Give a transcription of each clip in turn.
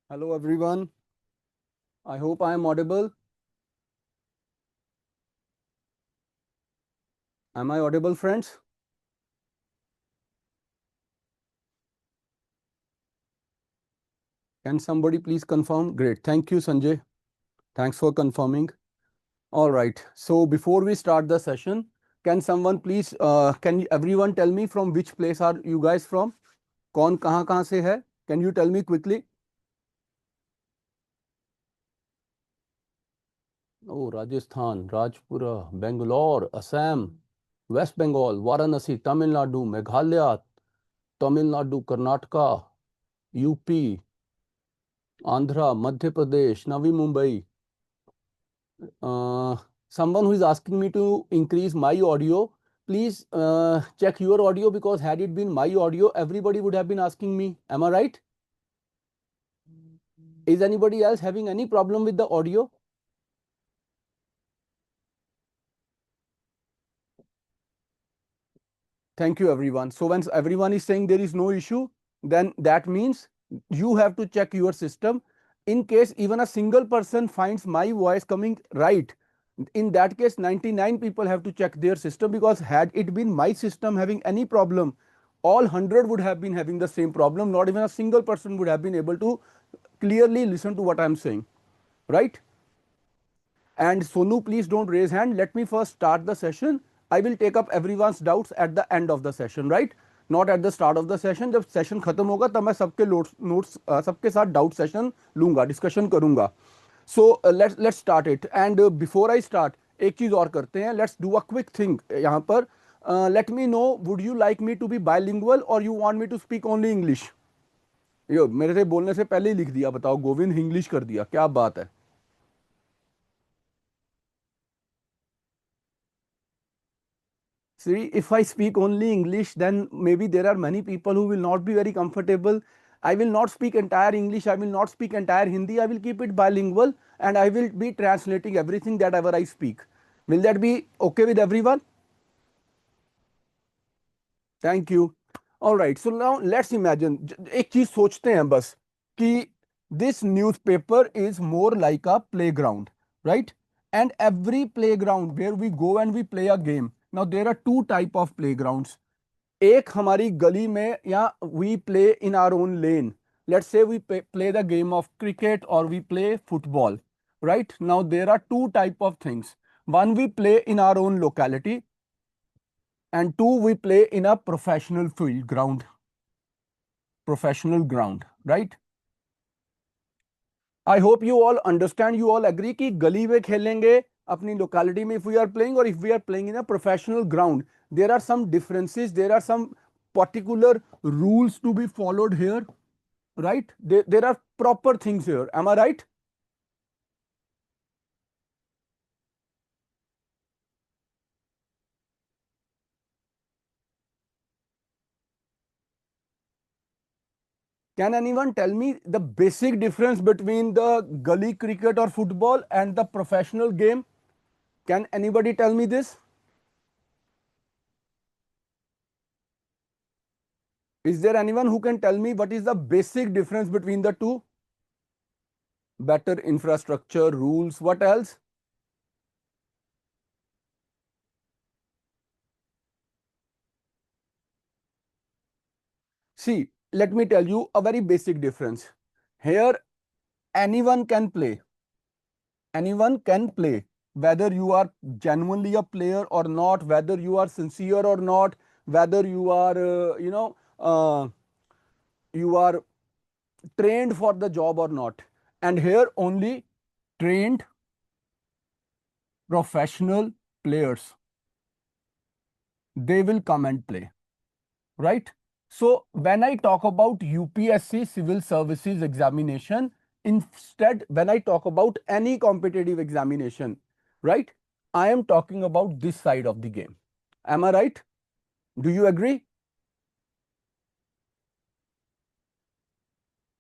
Hello everyone. I hope I am audible. Am I audible, friends? Can somebody please confirm? Great. Thank you, Sanjay. Thanks for confirming. All right. So before we start the session, can someone please, can everyone tell me from which place are you guys from? कौन कहाँ से है? Can you tell me quickly? Oh, Rajasthan, Rajpura, Bangalore, Assam, West Bengal, Varanasi, Tamil Nadu, Meghalaya, Tamil Nadu, Karnataka, UP, Andhra, Madhya Pradesh, Navi Mumbai. Uh, Someone who is asking me to increase my audio, please check your audio, because had it been my audio, everybody would have been asking me. Am I right? Is anybody else having any problem with the audio? Thank you, everyone. So when everyone is saying there is no issue, then that means you have to check your system. In case even a single person finds my voice coming right, in that case 99 people have to check their system, because had it been my system having any problem, all 100 would have been having the same problem. Not even a single person would have been able to clearly listen to what I'm saying, right? And Sonu, please don't raise hand. Let me first start the session. I will take up everyone's doubts at the end of the session, right? Not at the start of the session. जब session खत्म होगा तब मैं सबके notes सबके साथ doubt session लूंगा, discussion करूंगा. So let's start it. And before I start, एक चीज और करते हैं. Let's do a quick thing यहाँ पर. Let me know, would you like me to be bilingual और you want me to speak only English? यो मेरे से बोलने से पहले ही लिख दिया. बताओ, गोविंद इंग्लिश कर दिया. क्या बात है. See, if I speak only English, then maybe there are many people who will not be very comfortable. I will not speak entire English, I will not speak entire Hindi, I will keep it bilingual, and I will be translating everything that ever I speak. Will that be okay with everyone? Thank you. All right, so now let's imagine, एक चीज सोचते हैं बस कि this newspaper is more like a playground, right? And every playground where we go and we play a game. Now there are two type of playgrounds. एक हमारी गली में, या we play in our own lane. Let's say we play the game of cricket और we play football, right? Now there are two type of things. One, we play in our own locality, and two, we play in a professional field ground, professional ground, right? I hope you all understand, you all agree कि गली में खेलेंगे अपनी locality में if we are playing, or if we are playing in a professional ground, there are some differences, there are some particular rules to be followed here, right? There are proper things here. Am I right? Can anyone tell me the basic difference between the gully cricket or football and the professional game? Can anybody tell me this? Is there anyone who can tell me what is the basic difference between the two? Better infrastructure, rules, what else? See, let me tell you a very basic difference. Here, anyone can play. Anyone can play. Whether you are genuinely a player or not, whether you are sincere or not, whether you are, you are trained for the job or not. And here only trained professional players, they will come and play, right? So when I talk about UPSC civil services examination, instead when I talk about any competitive examination, right, I am talking about this side of the game. Am I right? Do you agree?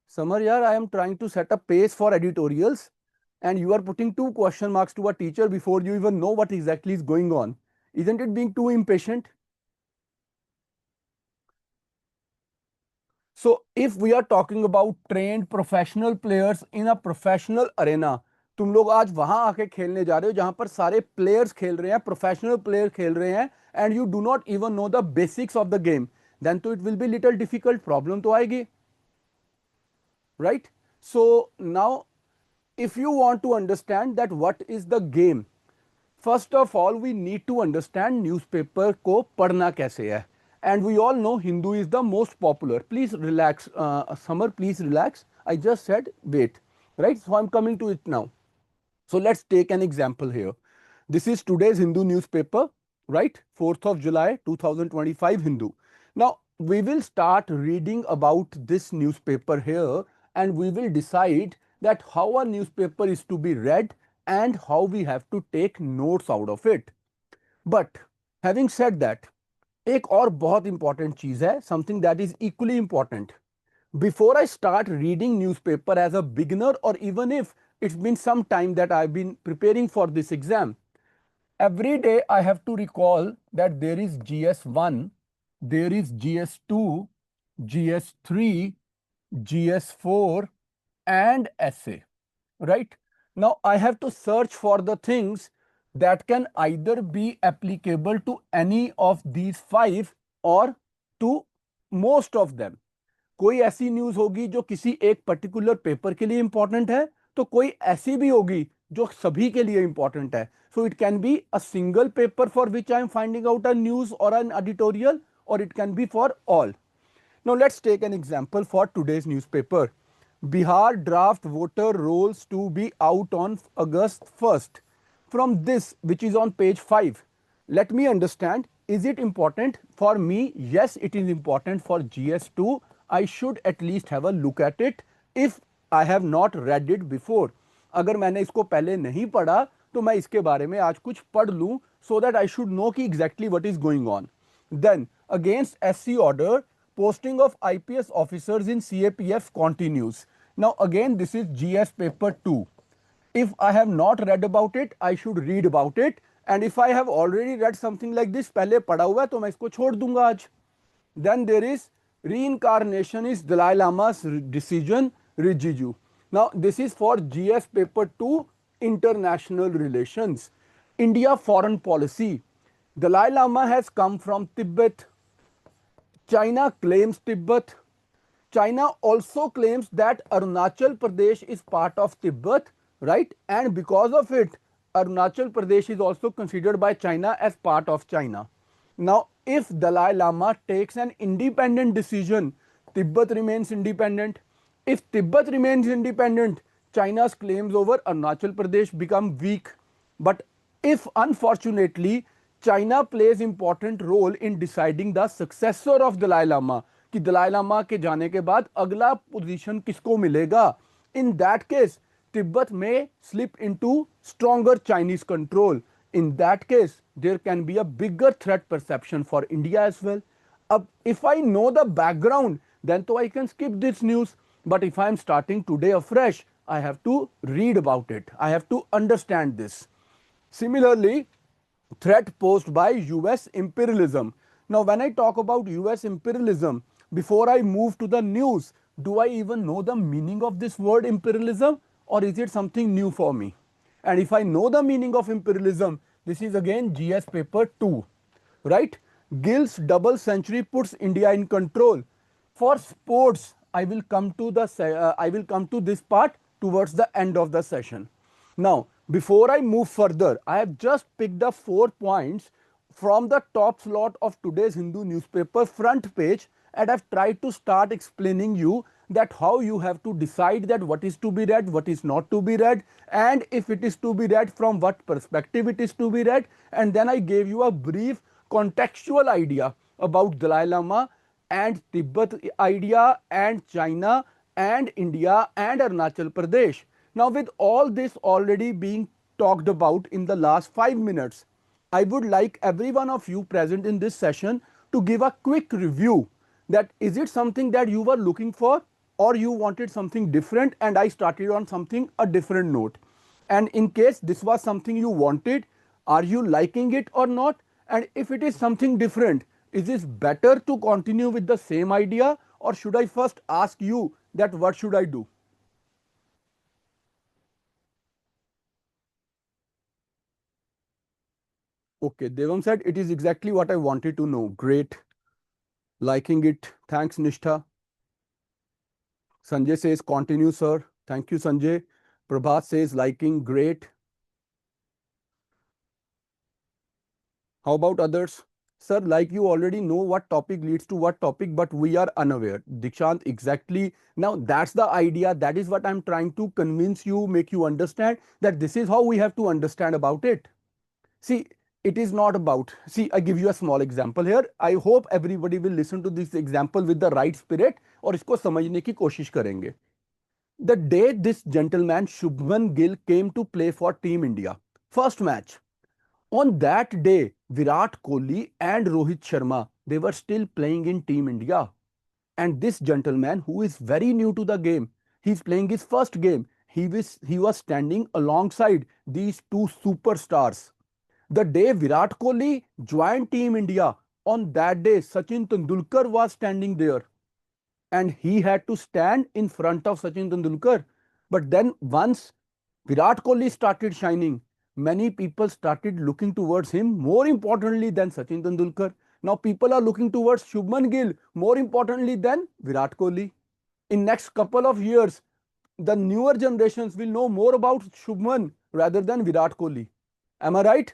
Samar, yaar, I am trying to set a pace for editorials, and you are putting two question marks to a teacher before you even know what exactly is going on. Isn't it being too impatient? So if we are talking about trained professional players in a professional arena, तुम लोग आज वहां आके खेलने जा रहे हो जहां पर सारे प्लेयर्स खेल रहे हैं, प्रोफेशनल प्लेयर खेल रहे हैं, and you do not even know the basics of the game, then तो it will be little difficult, problem तो आएगी, right? So now if you want to understand that what is the game, first of all we need to understand newspaper को पढ़ना कैसे है. And we all know Hindu is the most popular. Please relax, Summer, please relax. I just said wait, right? So I'm coming to it now. So let's take an example here. This is today's Hindu newspaper, right? 4th of July 2025 Hindu. Now we will start reading about this newspaper here, and we will decide that how a newspaper is to be read and how we have to take notes out of it. But having said that, एक और बहुत important चीज है, something that is equally important. Before I start reading newspaper as a beginner, or even if it's been some time that I've been preparing for this exam, every day I have to recall that there is GS1, there is GS2, GS3, GS4, and essay, right? Now I have to search for the things that can either be applicable to any of these five or to most of them. कोई ऐसी news होगी जो किसी एक particular paper के लिए important है, तो कोई ऐसी भी होगी जो सभी के लिए इंपॉर्टेंट है. So it can be a single paper for which I am finding out a news और an editorial, or it can be for all. Now let's take an example for today's newspaper. Bihar draft voter rolls to be out on August 1st. From this, which is on page 5, let me understand, is it important for me? Yes, it is important for GS2. I should at least have a look at it if I have not read it before. अगर मैंने इसको पहले नहीं पढ़ा तो मैं इसके बारे में आज कुछ पढ़ लूं, so that I should know कि exactly what is going on. Then against SC order, posting of IPS officers in CAPF continues. Now again this is GS paper 2. If I have not read about it, I should read about it, and if I have already read something like this, पहले पढ़ा हुआ है तो मैं इसको छोड़ दूंगा आज. Then there is reincarnation is Dalai Lama's decision, Rijiju. Now this is for GS paper 2, international relations. India foreign policy. Dalai Lama has come from Tibet. China claims Tibet. China also claims that Arunachal Pradesh is part of Tibet, right? And because of it, Arunachal Pradesh is also considered by China as part of China. Now, if Dalai Lama takes an independent decision, Tibet remains independent. If Tibet remains independent, China's claims over Arunachal Pradesh become weak. But if unfortunately China plays important role in deciding the successor of Dalai Lama, कि दलाई लामा के जाने के बाद अगला position किसको मिलेगा, in that case Tibet may slip into stronger Chinese control. In that case there can be a bigger threat perception for India as well. If I know the background, then I can skip this news, but if I am starting today afresh, I have to read about it, I have to understand this. Similarly, threat posed by US imperialism. Now when I talk about US imperialism, before I move to the news, do I even know the meaning of this word imperialism, or is it something new for me? And if I know the meaning of imperialism, this is again GS paper 2, right? Gill's double century puts India in control. For sports, I will come to this part towards the end of the session. Now, before I move further, I have just picked up 4 points from the top slot of today's Hindu newspaper front page, and I've tried to start explaining you that how you have to decide that what is to be read, what is not to be read, and if it is to be read, from what perspective it is to be read. And then I gave you a brief contextual idea about Dalai Lama and Tibet idea and China and India and Arunachal Pradesh. Now with all this already being talked about in the last 5 minutes, I would like every one of you present in this session to give a quick review, that is it something that you were looking for, or you wanted something different and I started on something a different note. And in case this was something you wanted, are you liking it or not? And if it is something different, is it better to continue with the same idea, or should I first ask you that what should I do? Okay, Devam said it is exactly what I wanted to know. Great. Liking it. Thanks, Nishtha. Sanjay says continue, sir. Thank you, Sanjay. Prabhat says liking. Great. How about others? Sir, like you already know what topic leads to what topic, but we are unaware. Dikshant, exactly. Now, that's the idea. That is what I'm trying to convince you, make you understand that this is how we have to understand about it. See, it is not about, see, I give you a small example here. I hope everybody will listen to this example with the right spirit और इसको समझने की कोशिश करेंगे. The day this gentleman Shubman Gill came to play for Team India, first match, on that day, Virat Kohli and Rohit Sharma, they were still playing in Team India. And this gentleman, who is very new to the game, he's playing his first game. He was standing alongside these two superstars. The day Virat Kohli joined Team India, on that day, Sachin Tendulkar was standing there and he had to stand in front of Sachin Tendulkar. But then once Virat Kohli started shining, many people started looking towards him more importantly than Sachin Tendulkar. Now people are looking towards Shubman Gill more importantly than Virat Kohli. In next couple of years, the newer generations will know more about Shubman rather than Virat Kohli. Am I right?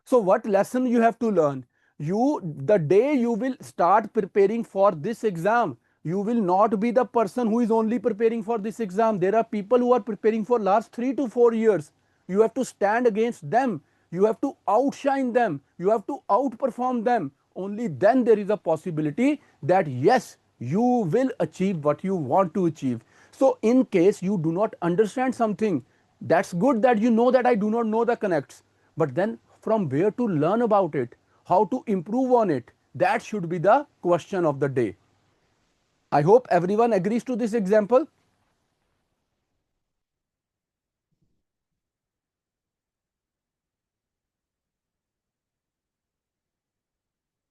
So what lesson you have to learn? You, the day you will start preparing for this exam, you will not be the person who is only preparing for this exam. There are people who are preparing for last 3 to 4 years. You have to stand against them. You have to outshine them. You have to outperform them. Only then there is a possibility that yes, you will achieve what you want to achieve. So in case you do not understand something, that's good that you know that I do not know the connects. But then from where to learn about it, how to improve on it, that should be the question of the day. I hope everyone agrees to this example.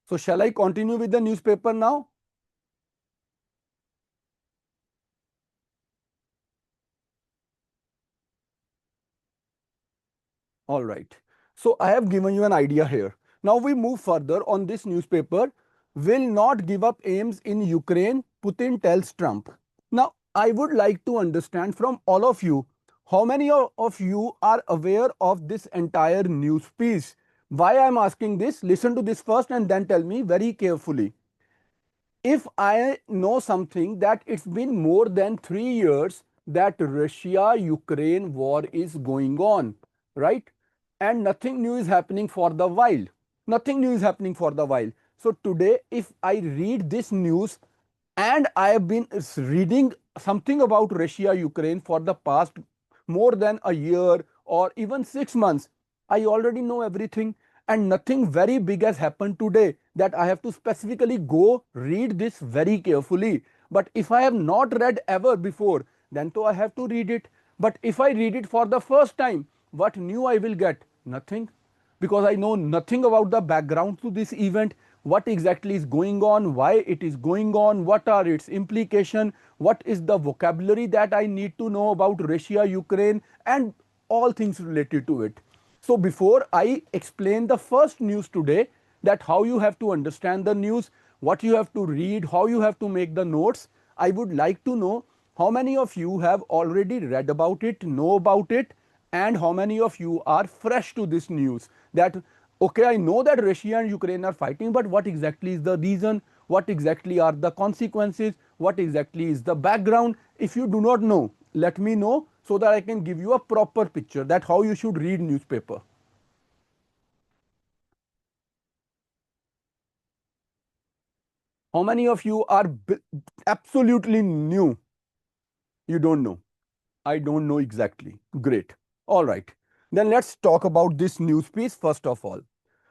So shall I continue with the newspaper now? All right. So I have given you an idea here. Now we move further on this newspaper. Will not give up aims in Ukraine, Putin tells Trump. Now I would like to understand from all of you, how many of you are aware of this entire news piece? Why I am asking this? Listen to this first and then tell me very carefully. If I know something that it's been more than 3 years that Russia Ukraine war is going on, right? And nothing new is happening for the while. Nothing new is happening for the while. So today, if I read this news and I have been reading something about Russia Ukraine for the past more than a year or even 6 months, I already know everything and nothing very big has happened today that I have to specifically go read this very carefully. But if I have not read ever before, then I have to read it. But if I read it for the first time, what new I will get? Nothing, because I know nothing about the background to this event, what exactly is going on, why it is going on, what are its implications, what is the vocabulary that I need to know about Russia, Ukraine, and all things related to it. So before I explain the first news today, that how you have to understand the news, what you have to read, how you have to make the notes, I would like to know how many of you have already read about it, know about it, and how many of you are fresh to this news that okay, I know that Russia and Ukraine are fighting, but what exactly is the reason, what exactly are the consequences, what exactly is the background? If you do not know, let me know so that I can give you a proper picture that how you should read newspaper. How many of you are absolutely new? You don't know. I don't know exactly. Great. All right. Then let's talk about this news piece first of all.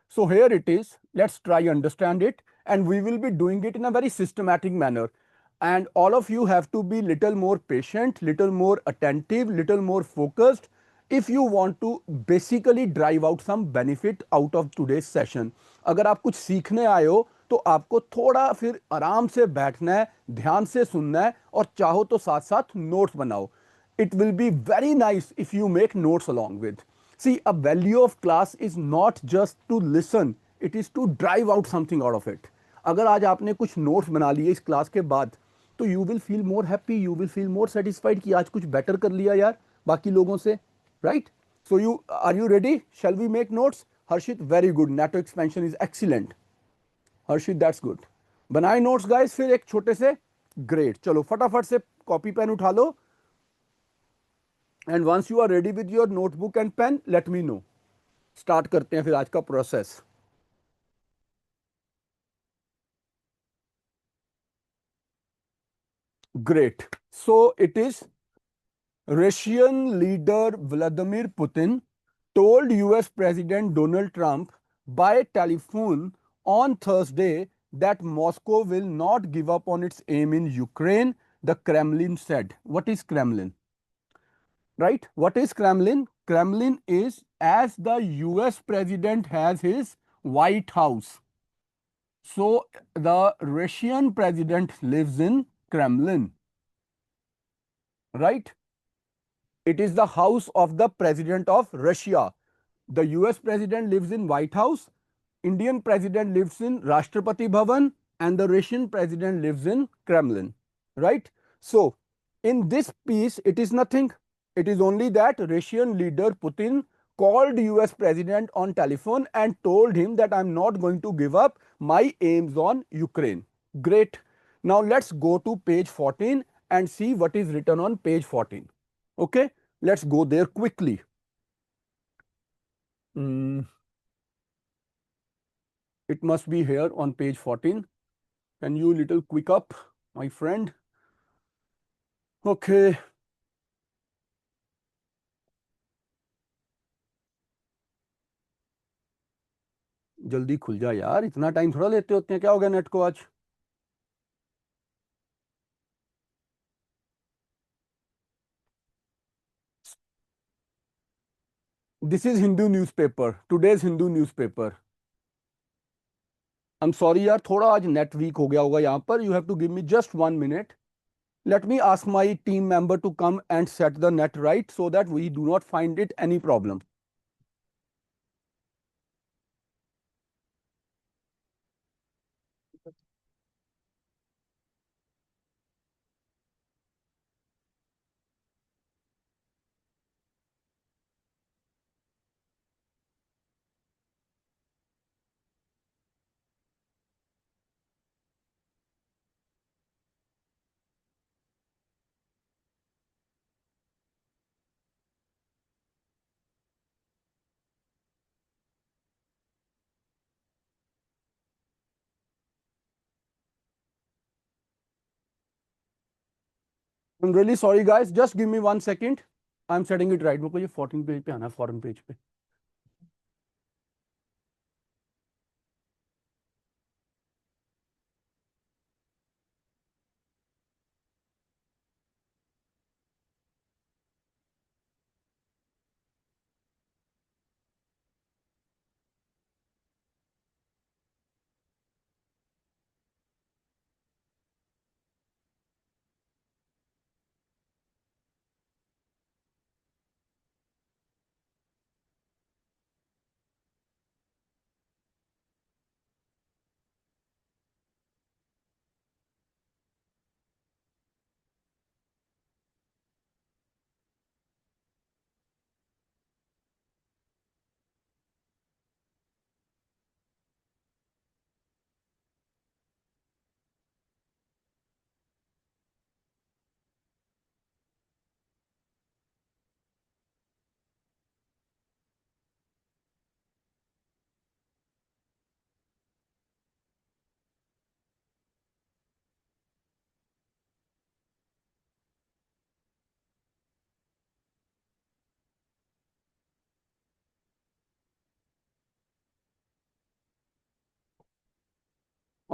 So here it is. Let's try understand it, and we will be doing it in a very systematic manner. And all of you have to be little more patient, little more attentive, little more focused if you want to basically drive out some benefit out of today's session. अगर आप कुछ सीखने आए हो तो आपको थोड़ा फिर आराम से बैठना है, ध्यान से सुनना है, और चाहो तो साथ साथ नोट्स बनाओ. It will be very nice if you make notes along with. See, a value of class is not just to listen, it is to drive out something out of it. अगर आज आपने कुछ notes बना लिए इस class के बाद, तो you will feel more happy, you will feel more satisfied कि आज कुछ बेटर कर लिया यार बाकी लोगों से, right? So you are you ready? Shall we make notes? Harshit, very good, NATO expansion is excellent. Harshit, that's good. बनाए नोट्स गाइस फिर एक छोटे से. ग्रेट, चलो फटाफट से कॉपी पेन उठा लो. And once you are ready with your notebook and pen, let me know. Start करते हैं फिर आज का process. Great. So it is Russian leader Vladimir Putin told US President Donald Trump by telephone on Thursday that Moscow will not give up on its aim in Ukraine, the Kremlin said. What is Kremlin? Right? What is Kremlin? Kremlin is as the US President has his White House. So the Russian President lives in Kremlin. Right? It is the house of the President of Russia. The US President lives in White House, Indian President lives in Rashtrapati Bhavan, and the Russian President lives in Kremlin, right? So, in this piece, it is nothing. It is only that Russian leader Putin called US President on telephone and told him that I'm not going to give up my aims on Ukraine. Great. Now let's go to page 14 and see what is written on page 14. Okay, let's go there quickly. It must be here on page 14. Can you little quick up, my friend? Okay. जल्दी खुल जा यार, इतना time थोड़ा लेते होते हैं. क्या हो गया नेट को आज? This is Hindu newspaper, today's Hindu newspaper. I'm sorry यार, थोड़ा आज नेट वीक हो गया होगा यहाँ पर. You have to give me just 1 minute. Let me ask my team member to come and set the net right so that we do not find it any problem. I'm really sorry guys, just give me 1 second. I'm setting it right. मुझे 14 page पे आना है, फॉरन page पे.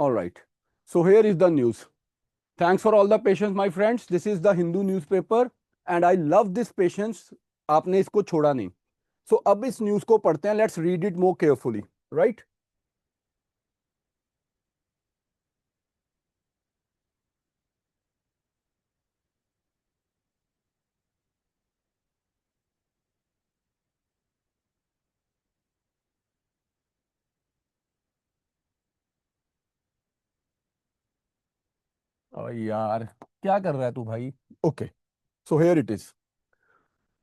All right. So here is the news. Thanks for all the patience, my friends. This is the Hindu newspaper, and I love this patience. आपने इसको छोड़ा नहीं. So अब इस न्यूज को पढ़ते हैं. Let's read it more carefully. Right? यार क्या कर रहा है तू भाई? Okay, so here it is.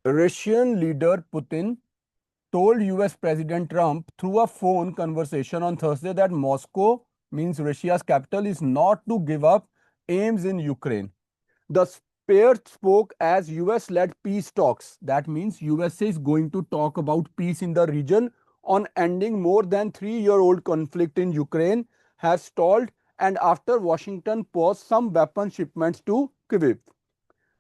Russian leader Putin told US President Trump through a phone conversation on Thursday that Moscow, means Russia's capital, is not to give up aims in Ukraine. The pair spoke as US led peace talks. That means USA is going to talk about peace in the region on ending more than 3-year-old conflict in Ukraine has stalled and after Washington paused some weapon shipments to Kyiv.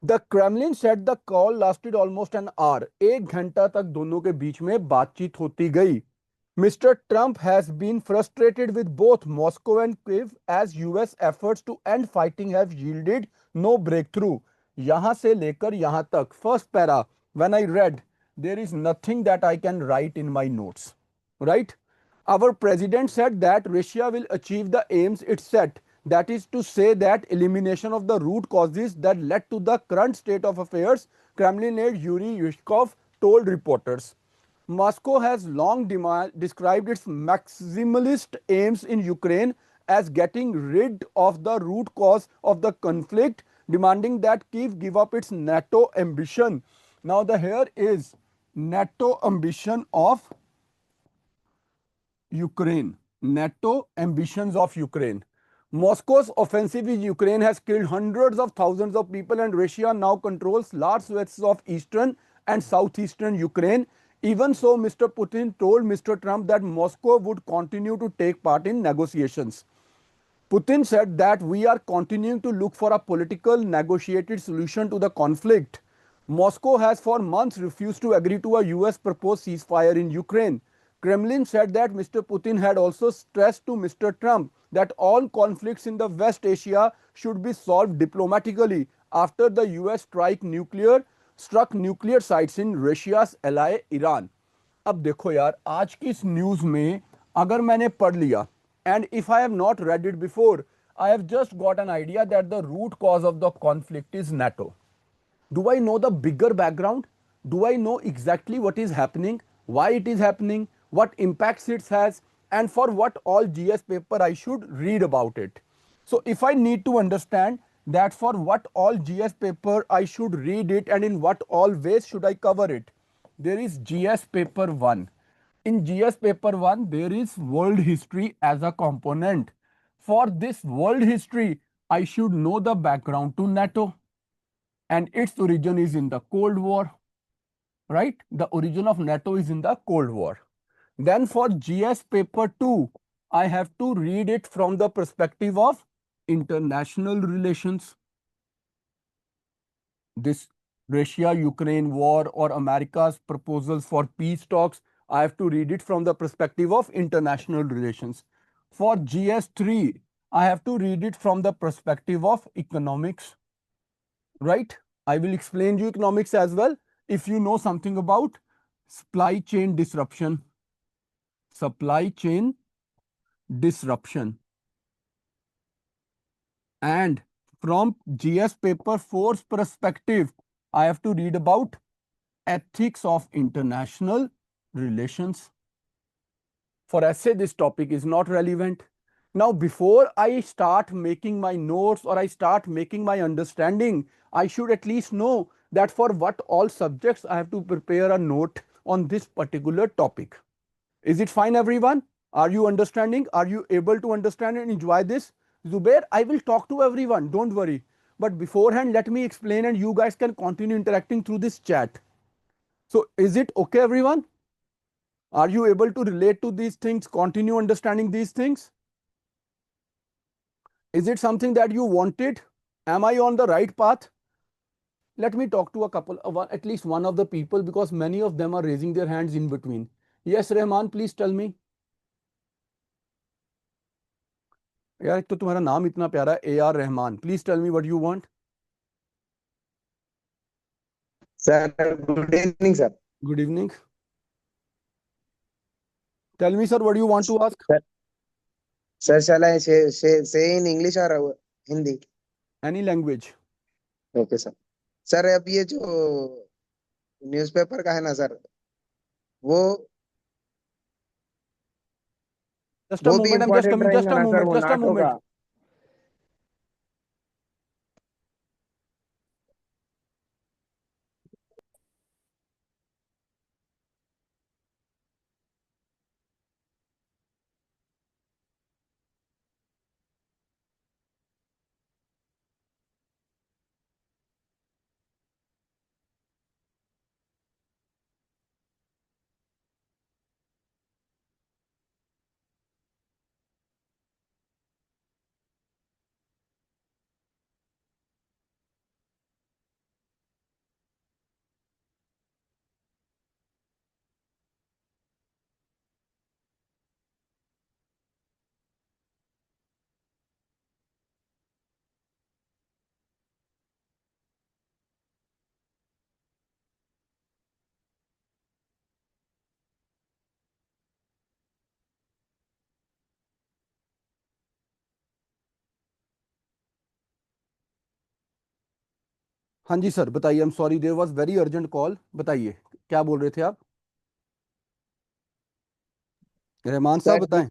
The Kremlin set the call lasted almost an hour. 1 घंटा तक दोनों के बीच में बातचीत होती गई. Mr. Trump has been frustrated with both Moscow and Kyiv as US efforts to end fighting have yielded no breakthrough. यहां से लेकर यहां तक first para. When I read, there is nothing that I can write in my notes. Right? Our president said that Russia will achieve the aims it set. That is to say that elimination of the root causes that led to the current state of affairs, Kremlin aide Yuri Yushkov told reporters. Moscow has long described its maximalist aims in Ukraine as getting rid of the root cause of the conflict, demanding that Kyiv give up its NATO ambition. Now, the here is NATO ambition of Ukraine. NATO ambitions of Ukraine. Moscow's offensive in Ukraine has killed hundreds of thousands of people, and Russia now controls large swaths of eastern and southeastern Ukraine. Even so, Mr. Putin told Mr. Trump that Moscow would continue to take part in negotiations. Putin said that we are continuing to look for a political negotiated solution to the conflict. Moscow has for months refused to agree to a US proposed ceasefire in Ukraine. Kremlin said that Mr. Putin had also stressed to Mr. Trump that all conflicts in the West Asia should be solved diplomatically after the US struck nuclear sites in Russia's ally Iran. अब देखो यार, आज की इस news में अगर मैंने पढ़ लिया, and if I have not read it before, I have just got an idea that the root cause of the conflict is NATO. Do I know the bigger background? Do I know exactly what is happening, why it is happening, what impacts it has, and for what all GS paper I should read about it? So, if I need to understand that for what all GS paper I should read it and in what all ways should I cover it, there is GS paper 1. In GS paper 1, there is world history as a component. For this world history, I should know the background to NATO, and its origin is in the Cold War, right? The origin of NATO is in the Cold War. Then for GS paper 2, I have to read it from the perspective of international relations. This Russia-Ukraine war or America's proposals for peace talks, I have to read it from the perspective of international relations. For GS3, I have to read it from the perspective of economics, right? I will explain you economics as well. If you know something about supply chain disruption, and from GS paper 4's perspective, I have to read about ethics of international relations. For essay, this topic is not relevant. Now, before I start making my notes or I start making my understanding, I should at least know that for what all subjects I have to prepare a note on this particular topic. Is it fine, everyone? Are you understanding? Are you able to understand and enjoy this? Zubair, I will talk to everyone, don't worry. But beforehand, let me explain and you guys can continue interacting through this chat. So, is it okay, everyone? Are you able to relate to these things, continue understanding these things? Is it something that you wanted? Am I on the right path? Let me talk to a couple, at least one of the people, because many of them are raising their hands in between. Yes, Rahman, please tell me. यार एक तो तुम्हारा नाम इतना प्यारा है, AR Rahman. Please tell me what you want. Sir, good evening, sir. Good evening. Tell me, sir, what do you want to ask? Sir, shall I say in English or Hindi? Any language. Okay, sir. Sir अब ये जो newspaper का है ना sir, वो Just a भी moment, I'm just important coming. Just रहेगा a ना सर, moment. वो Just a नाटो का? moment. हाँ जी सर, बताइए। I am sorry, there was very urgent call. बताइए, क्या बोल रहे थे आप? रहमान साहब सर बताएं।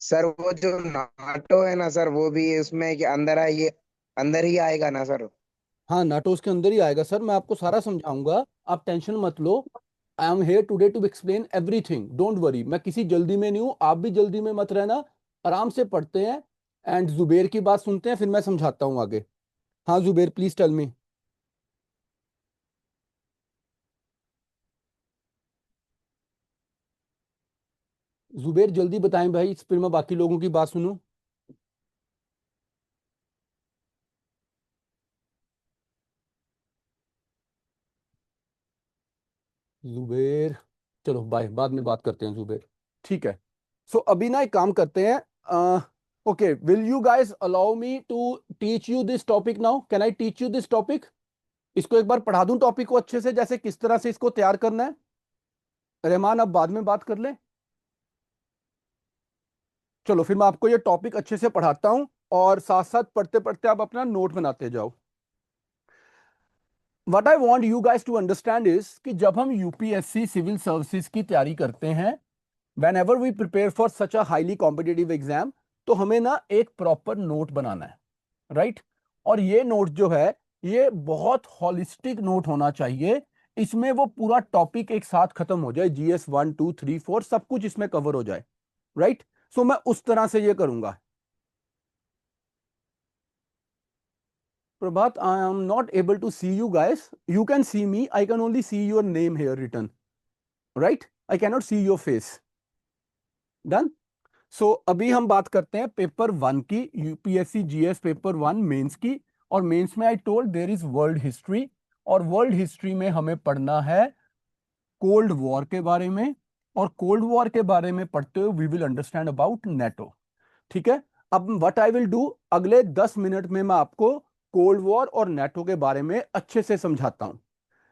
सर वो जो नाटो है ना सर, वो भी उसमें कि अंदर आइए, अंदर ही आएगा ना सर? हाँ, नाटो उसके अंदर ही आएगा सर, मैं आपको सारा समझाऊंगा। आप टेंशन मत लो। I am here today to explain everything, don't worry. मैं किसी जल्दी में नहीं हूँ, आप भी जल्दी में मत रहना। आराम से पढ़ते हैं एंड जुबेर की बात सुनते हैं, फिर मैं समझाता हूँ आगे। हाँ Zuber, please tell me. Zuber जल्दी बताएं भाई, फिर मैं बाकी लोगों की बात सुनूं। जुबेर, चलो बाय, बाद में बात करते हैं जुबेर। ठीक है। सो अभी ना एक काम करते हैं। Okay, will you guys allow me to teach you this topic now? Can I teach you this topic? इसको एक बार पढ़ा दूं टॉपिक को अच्छे से, जैसे किस तरह से इसको तैयार करना है। रहमान, अब बाद में बात कर ले। चलो फिर मैं आपको ये टॉपिक अच्छे से पढ़ाता हूं, और साथ साथ पढ़ते पढ़ते आप अपना नोट बनाते जाओ। What I want you guys to understand is कि जब हम यूपीएससी सिविल सर्विसेज की तैयारी करते हैं, whenever we prepare for such a highly competitive exam, तो हमें ना एक प्रॉपर नोट बनाना है, राइट? और ये नोट जो है, ये बहुत हॉलिस्टिक नोट होना चाहिए। इसमें वो पूरा टॉपिक एक साथ खत्म हो जाए, जीएस 1 2 3 4 सब कुछ इसमें कवर हो जाए, राइट? सो मैं उस तरह से ये करूंगा। Prabhat, I am not able to see you guys. You can see me, I can only see your name here written, right? I can not see your face. Done. So अभी हम बात करते हैं पेपर वन की, UPSC GS paper one mains की। और mains में I told there is world history, और वर्ल्ड हिस्ट्री में हमें पढ़ना है कोल्ड वॉर के बारे में। और कोल्ड वॉर के बारे में पढ़ते हुए we will understand about NATO. ठीक है। अब व्हाट आई विल डू, अगले 10 मिनट में मैं आपको कोल्ड वॉर और नेटो के बारे में अच्छे से समझाता हूं।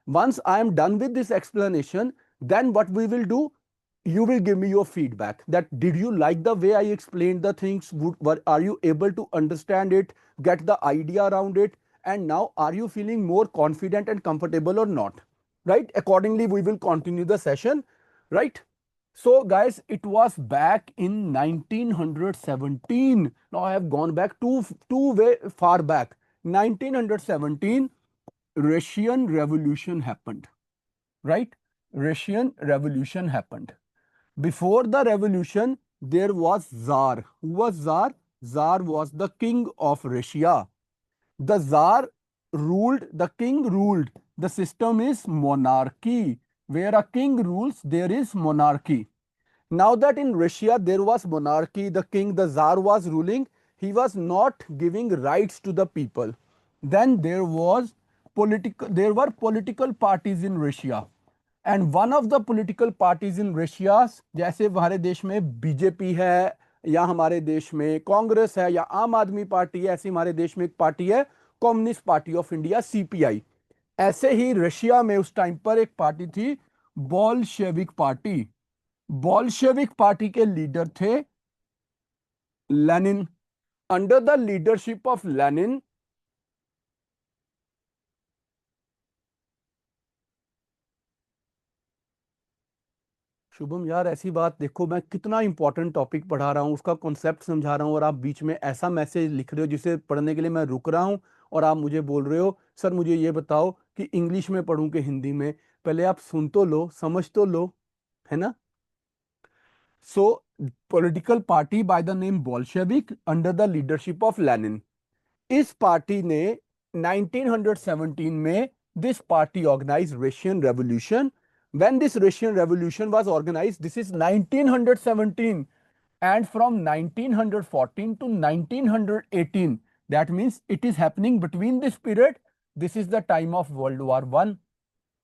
Once I am done with this explanation, then what we will do, you will give me your feedback that did you like the way I explained the things? Are you able to understand it, get the idea around it, and now are you feeling more confident and comfortable or not? Right? Accordingly, we will continue the session. Right? So, guys, it was back in 1917. Now I have gone back too way far back. 1917, Russian Revolution happened, right? Russian Revolution happened. Before the revolution, there was Tsar. Who was Tsar? Tsar was the king of Russia. The Tsar ruled, the king ruled. The system is monarchy. Where a king rules, there is monarchy. Now that in Russia there was monarchy, the king, the Tsar was ruling, he was not giving rights to the people. Then there were political parties in Russia. And one of the political parties in Russia, जैसे हमारे देश में BJP है, या हमारे देश में कांग्रेस है, या आम आदमी पार्टी है, ऐसी हमारे देश में एक पार्टी है, communist party of India, CPI. ऐसे ही रशिया में उस टाइम पर एक पार्टी थी, बॉल्शेविक पार्टी। बॉल्शेविक पार्टी के लीडर थे Lenin. Under the leadership of Lenin, Shubham यार ऐसी बात, देखो मैं कितना इंपॉर्टेंट टॉपिक पढ़ा रहा हूँ, उसका कॉन्सेप्ट समझा रहा हूँ, और आप बीच में ऐसा मैसेज लिख रहे हो जिसे पढ़ने के लिए मैं रुक रहा हूँ, और आप मुझे बोल रहे हो सर मुझे ये बताओ कि इंग्लिश में पढ़ूं कि हिंदी में। पहले आप सुन तो लो, समझ तो लो, है ना? So political party by the name Bolshevik under the leadership of Lenin. इस पार्टी ने 1917 में this party organize Russian revolution. When this Russian revolution was organized, this is 1917, and from 1914 to 1918, that means it is happening between this period. This is the time of World War One,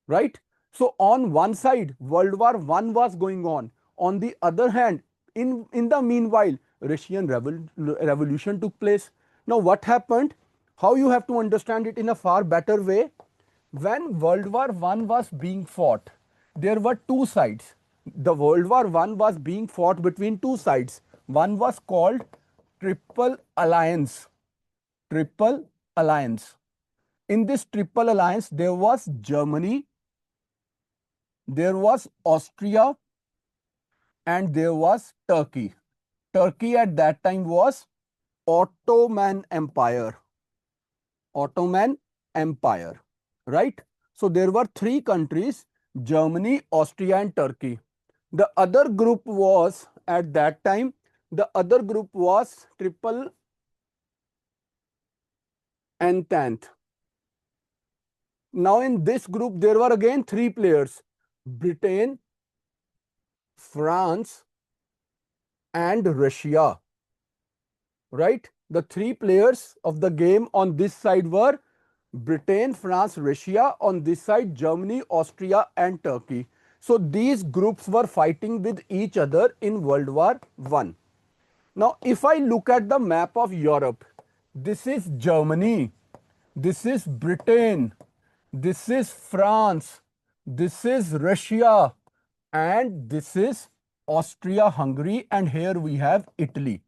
right? So on one side World War One was going on the other hand, in the meanwhile Russian revolution took place. Now what happened, how you have to understand it in a far better way. When World War One was being fought, there were two sides. The World War One was being fought between two sides. One was called Triple Alliance. Triple Alliance. In this triple alliance, there was Germany, there was Austria, and there was Turkey. Turkey at that time was Ottoman Empire. Ottoman Empire, right? So there were three countries, Germany, Austria, and Turkey. The other group was at that time, the other group was Triple Entente. Now in this group, there were again three players, Britain, France, and Russia, right? The three players of the game on this side were Britain, France, Russia. On this side, Germany, Austria, and Turkey. So these groups were fighting with each other in World War I. Now, if I look at the map of Europe, this is Germany, this is Britain, this is France, this is Russia, and this is Austria Hungary, and here we have Italy,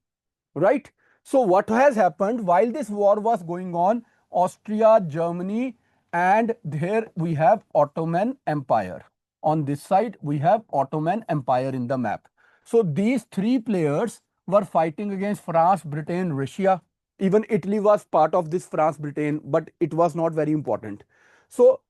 right? So what has happened while this war was going on, Austria, Germany, and here we have Ottoman Empire. On this side, we have Ottoman Empire in the map. So these three players were fighting against France, Britain, Russia. Even Italy was part of this France, Britain, but it was not very important. So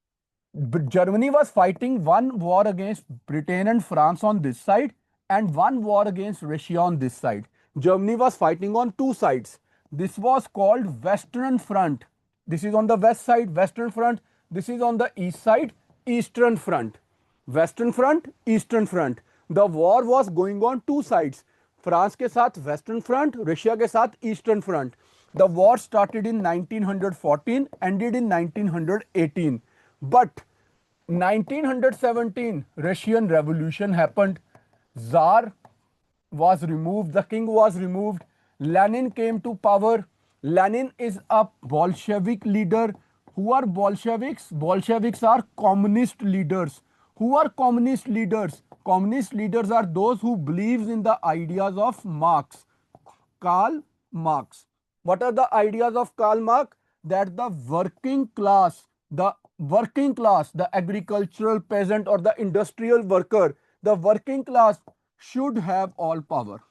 Germany was fighting one war against Britain and France on this side and one war against Russia on this side. Germany was fighting on two sides. This was called Western Front. This is on the west side, Western Front. This is on the east side, Eastern Front. Western Front, Eastern Front. The war was going on two sides. France के साथ Western Front, Russia के साथ Eastern Front. The war started in 1914, ended in 1918. But 1917, Russian Revolution happened. Tsar was removed, the king was removed. Lenin came to power. Lenin is a Bolshevik leader. Who are Bolsheviks? Bolsheviks are communist leaders. Who are communist leaders? Communist leaders are those who believes in the ideas of Marx, Karl Marx. What are the ideas of Karl Marx? That the working class, the agricultural peasant or the industrial worker, the working class should have all power,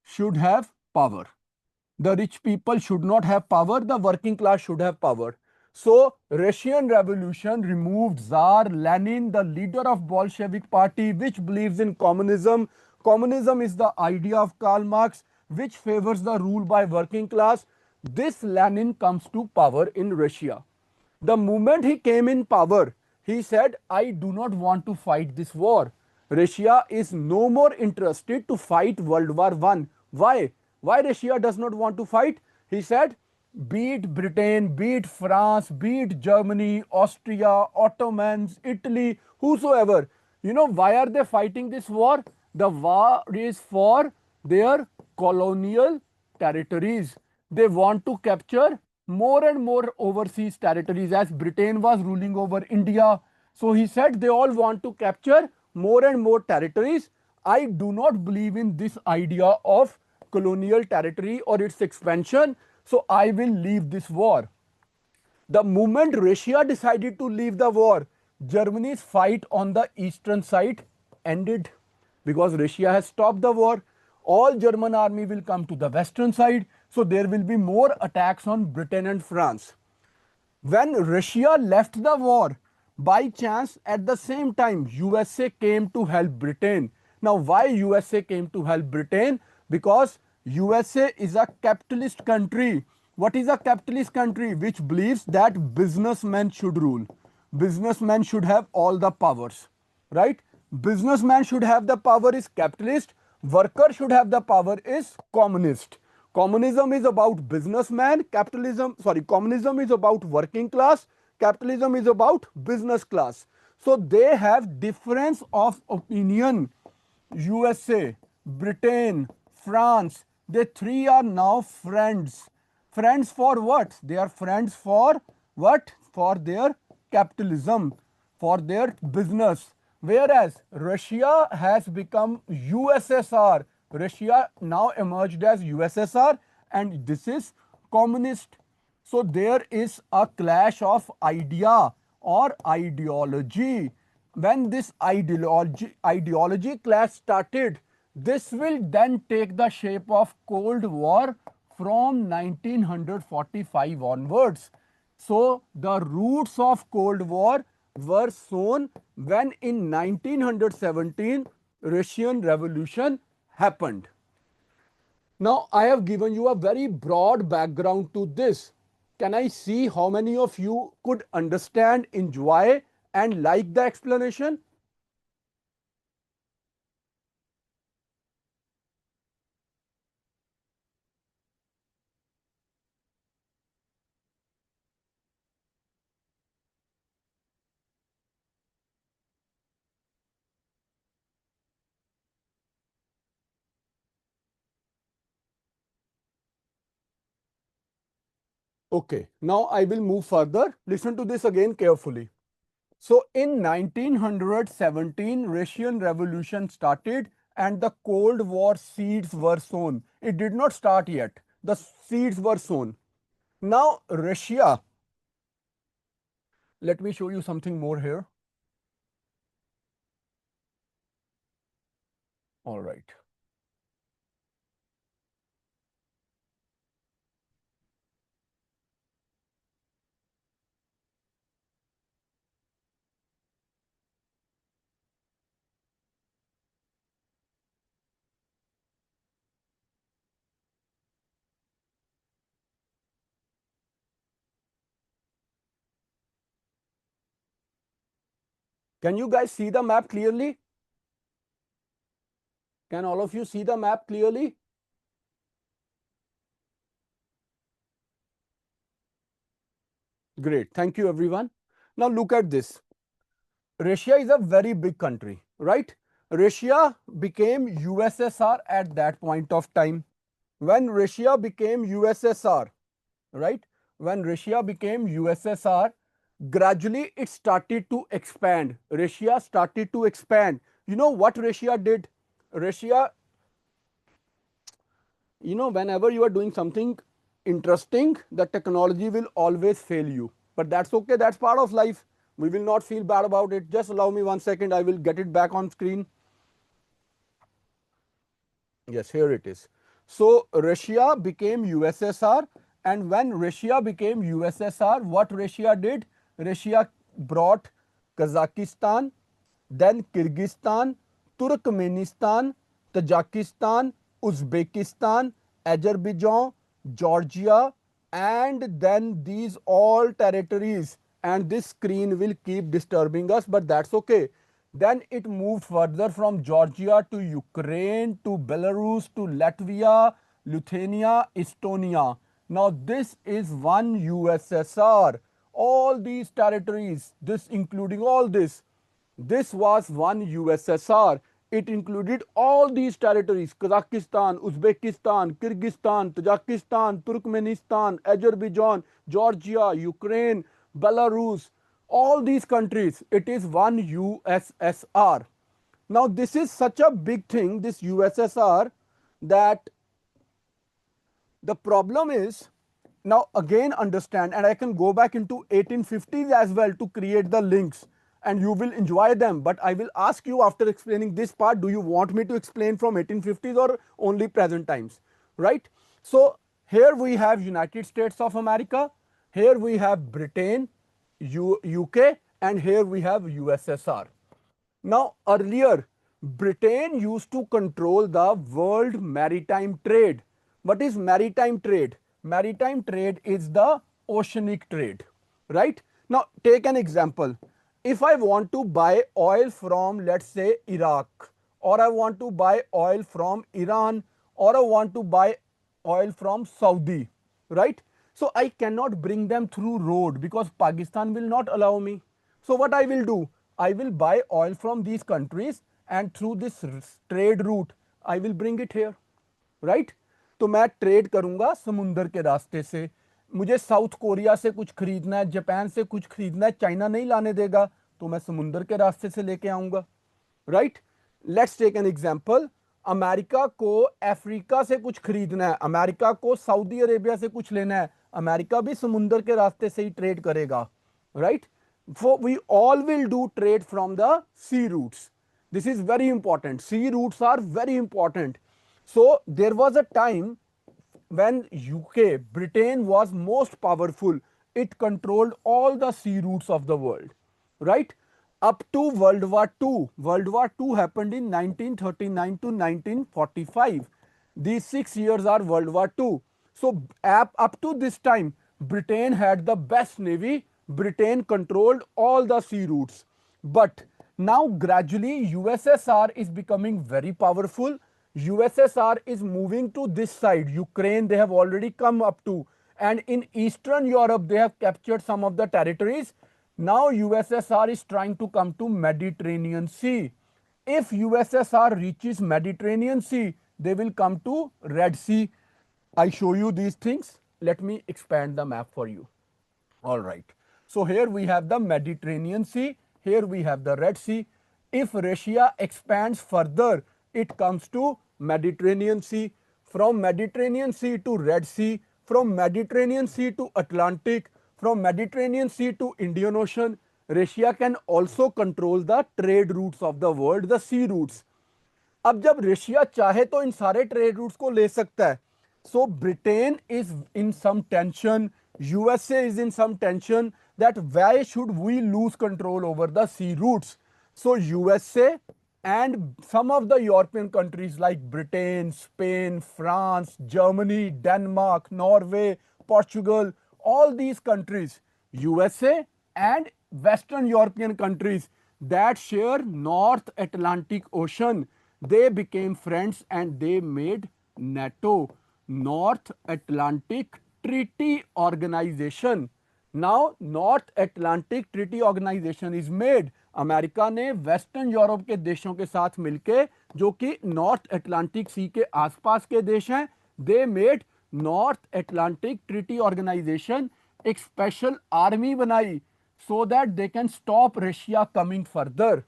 should have power. The rich people should not have power, the working class should have power. So Russian Revolution removed Tsar Lenin, the leader of Bolshevik party, which believes in communism. Communism is the idea of Karl Marx, which favors the rule by working class. This Lenin comes to power in Russia. The moment he came in power, he said, I do not want to fight this war. Russia is no more interested to fight World War I. Why? Why Russia does not want to fight? He said, be it Britain, be it France, be it Germany, Austria, Ottomans, Italy, whosoever. You know, why are they fighting this war? The war is for their colonial territories. They want to capture more and more overseas territories as Britain was ruling over India. So he said they all want to capture more and more territories. I do not believe in this idea of colonial territory or its expansion. So I will leave this war. The moment Russia decided to leave the war, Germany's fight on the eastern side ended because Russia has stopped the war. All German army will come to the western side, so there will be more attacks on Britain and France. When Russia left the war, by chance at the same time USA came to help Britain. Now why USA came to help Britain? Because USA is a capitalist country. What is a capitalist country? Which believes that businessmen should rule. Businessmen should have all the powers, right? Businessman should have the power is capitalist. Worker should have the power is communist. Communism is about businessman. Communism is about working class. Capitalism is about business class. So they have difference of opinion. USA, Britain, France, they three are now friends. Friends for what? They are friends for what? For their capitalism, for their business. Whereas Russia has become USSR. Russia now emerged as USSR, and this is communist. So there is a clash of idea or ideology. When this ideology clash started, this will then take the shape of Cold War from 1945 onwards. So the roots of Cold War were sown when in 1917 Russian Revolution happened. Now, I have given you a very broad background to this. Can I see how many of you could understand, enjoy, and like the explanation? Okay, now I will move further. Listen to this again carefully. So, in 1917, Russian Revolution started and the Cold War seeds were sown. It did not start yet. The seeds were sown. Now, Russia, let me show you something more here. All right. Can you guys see the map clearly? Can all of you see the map clearly? Great. Thank you, everyone. Now look at this. Russia is a very big country, right? Russia became USSR at that point of time. When Russia became USSR, right? When Russia became USSR, gradually it started to expand. Russia started to expand. You know what Russia did? Russia, whenever you are doing something interesting, the technology will always fail you. But that's okay, that's part of life. We will not feel bad about it. Just allow me 1 second, I will get it back on screen. Yes, here it is. So Russia became USSR, and when Russia became USSR, what Russia did? Russia brought Kazakhstan, then Kyrgyzstan, Turkmenistan, Tajikistan, Uzbekistan, Azerbaijan, Georgia, and then these all territories. And this screen will keep disturbing us, but that's okay. Then it moved further from Georgia to Ukraine to Belarus to Latvia, Lithuania, Estonia. Now, this is one USSR. All these territories, this including all this was one USSR. It included all these territories: Kazakhstan, Uzbekistan, Kyrgyzstan, Tajikistan, Turkmenistan, Azerbaijan, Georgia, Ukraine, Belarus, all these countries. It is one USSR. Now, this is such a big thing, this USSR, that the problem is, now again understand, and I can go back into 1850s as well to create the links, and you will enjoy them. But I will ask you after explaining this part, do you want me to explain from 1850s or only present times, right? So here we have United States of America, here we have Britain, UK, and here we have USSR. Now, earlier, Britain used to control the world maritime trade. What is maritime trade? Maritime trade is the oceanic trade, right? Now, take an example. If I want to buy oil from, let's say, Iraq, or I want to buy oil from Iran, or I want to buy oil from Saudi, right? So I cannot bring them through road because Pakistan will not allow me. So what I will do, I will buy oil from these countries and through this trade route I will bring it here, right? तो मैं trade करूंगा समुंदर के रास्ते से. मुझे south Korea से कुछ खरीदना है, जापान से कुछ खरीदना है, चाइना नहीं लाने देगा, तो मैं समुंदर के रास्ते से लेके आऊंगा, right? Let's take an example. America को अफ्रीका से कुछ खरीदना है, अमेरिका को सऊदी अरेबिया से कुछ लेना है, अमेरिका भी समुंदर के रास्ते से ही ट्रेड करेगा, right? So we all will do trade from the sea routes. This is very important. Sea routes are very important. So there was a time when UK, Britain was most powerful. It controlled all the sea routes of the world, right? Up to World War II. World War II happened in 1939 to 1945. These 6 years are World War II. So up to this time, Britain had the best navy. Britain controlled all the sea routes. But now gradually USSR is becoming very powerful. USSR is moving to this side. Ukraine they have already come up to, and in Eastern Europe they have captured some of the territories. Now USSR is trying to come to Mediterranean Sea. If USSR reaches Mediterranean Sea, they will come to Red Sea. I show you these things. Let me expand the map for you. All right. So here we have the Mediterranean Sea. Here we have the Red Sea. If Russia expands further, it comes to Mediterranean Sea. From Mediterranean Sea to Red Sea. From Mediterranean Sea to Atlantic. From Mediterranean Sea to Indian Ocean. Russia can also control the trade routes of the world, the sea routes. अब जब Russia चाहे तो इन सारे trade routes को ले सकता है. So Britain is in some tension, USA is in some tension that why should we lose control over the sea routes. So USA and some of the European countries like Britain, Spain, France, Germany, Denmark, Norway, Portugal, all these countries, USA and Western European countries that share North Atlantic Ocean, they became friends and they made NATO, North Atlantic Treaty Organization. Now North Atlantic Treaty Organization is made. America ने western Europe के देशों के साथ मिलके, जो कि north Atlantic सी के आसपास के देश हैं, they made North Atlantic Treaty Organization. एक स्पेशल आर्मी बनाई so that they can stop Russia coming further.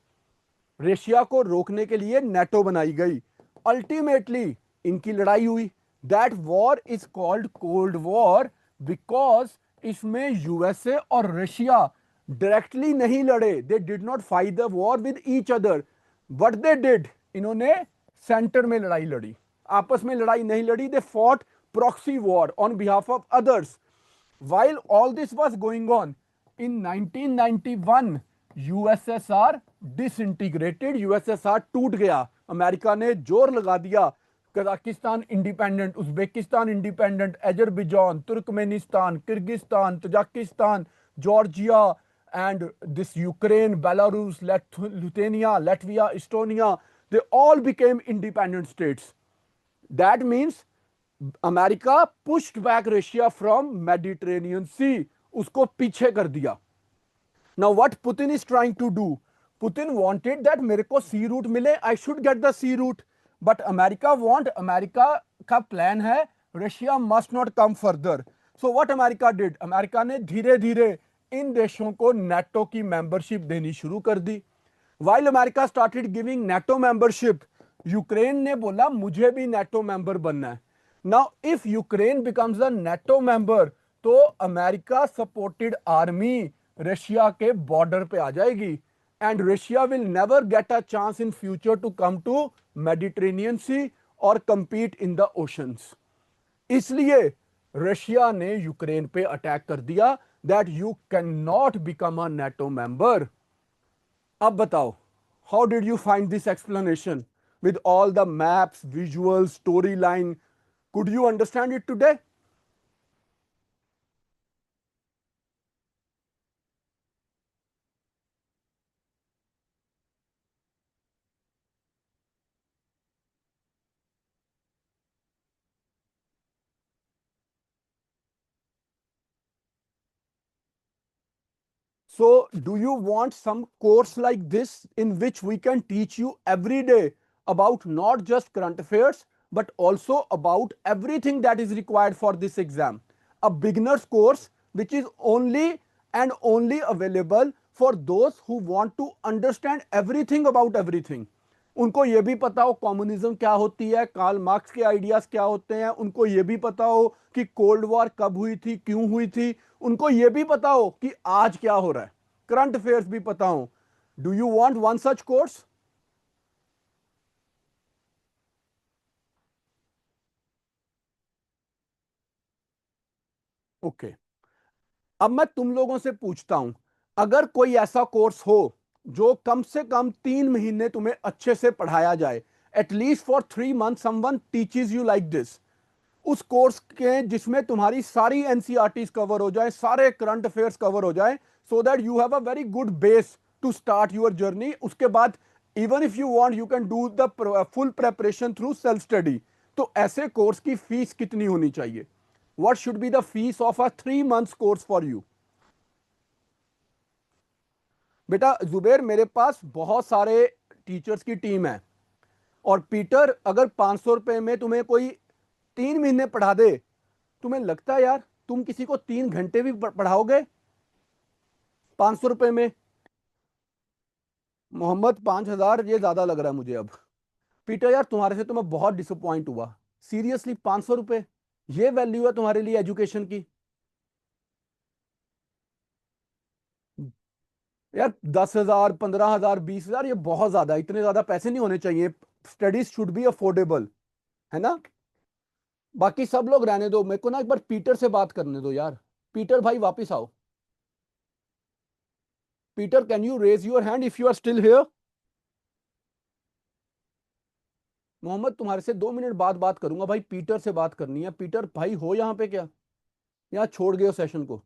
Russia को रोकने के लिए नेटो बनाई गई. अल्टीमेटली इनकी लड़ाई हुई. That war is called cold war because इसमें यूएसए और रशिया डायरेक्टली नहीं लड़े. They did not fight the war with each other. What they did, इन्होंने सेंटर में लड़ाई लड़ी, आपस में लड़ाई नहीं लड़ी. They fought proxy war on behalf of others. while all this was going on, in 1991 USSR disintegrated. USSR टूट गया. अमेरिका ने जोर लगा दिया. Kazakhstan independent, Uzbekistan independent, Azerbaijan, Turkmenistan, Kyrgyzstan, Tajikistan, Georgia, and this Ukraine, Belarus, Lithuania, Latvia, Estonia, they all became independent states. That means America pushed back Russia from Mediterranean Sea. उसको पीछे कर दिया. Now what Putin is trying to do? Putin wanted that मेरे को सी root मिले, I should get the sea route. But America का plan है Russia must not come further. So what America did? America ने धीरे धीरे इन देशों को नेटो की मेंबरशिप देनी शुरू कर दी. While America started giving NATO membership, Ukraine ने बोला मुझे भी नेटो मेंबर बनना है. Now if Ukraine becomes a NATO member, तो अमेरिका सपोर्टेड आर्मी रशिया के बॉर्डर पे आ जाएगी and Russia will never get a chance in future to come to Mediterranean sea और compete इन द ओशंस. इसलिए Russia ने Ukraine पे attack कर दिया that you cannot become a NATO member. अब बताओ, how did you find this explanation with all the maps, visuals, storyline? Could you understand it today? So, do you want some course like this in which we can teach you every day about not just current affairs but also about everything that is required for this exam? A beginner's course which is only and only available for those who want to understand everything about everything. उनको ये भी पता हो communism क्या होती है, Karl Marx के ideas क्या होते हैं, उनको ये भी पता हो कि कोल्ड वॉर कब हुई थी, क्यों हुई थी, उनको ये भी पता हो कि आज क्या हो रहा है, करंट अफेयर्स भी पता हो। Do you want one such course? Okay, अब मैं तुम लोगों से पूछता हूं, अगर कोई ऐसा कोर्स हो जो कम से कम 3 महीने तुम्हें अच्छे से पढ़ाया जाए, at least for 3 month someone teaches you like this, उस कोर्स के जिसमें तुम्हारी सारी एनसीईआरटीज कवर हो जाए, सारे करंट अफेयर्स कवर हो जाए, so that you have a very good base to start your journey. उसके बाद even if you want you can do the full preparation through self study. तो ऐसे कोर्स की फीस कितनी होनी चाहिए? What should be the fees of a 3 months course for you? बेटा जुबेर, मेरे पास बहुत सारे टीचर्स की टीम है, और पीटर अगर 500 रुपए में तुम्हें कोई 3 महीने पढ़ा दे, तुम्हें लगता है यार तुम किसी को 3 घंटे भी पढ़ाओगे 500 रुपए में? मोहम्मद 5,000 ये ज्यादा लग रहा है मुझे अब। पीटर यार तुम्हारे से तो मैं बहुत डिसअपॉइंट हुआ, सीरियसली 500 रुपए, ये वैल्यू है तुम्हारे लिए एजुकेशन की? यार 10,000, 15,000, 20,000 ये बहुत ज्यादा है, इतने ज्यादा पैसे नहीं होने चाहिए। स्टडीज शुड बी अफोर्डेबल, है ना? बाकी सब लोग रहने दो, मेरे को ना एक बार पीटर से बात करने दो यार। पीटर भाई वापस आओ। Peter can you raise your hand if you are still here? Mohammed तुम्हारे से 2 मिनट बाद बात करूंगा भाई, पीटर से बात करनी है। पीटर भाई हो यहाँ पे क्या, यहाँ छोड़ गए हो सेशन को?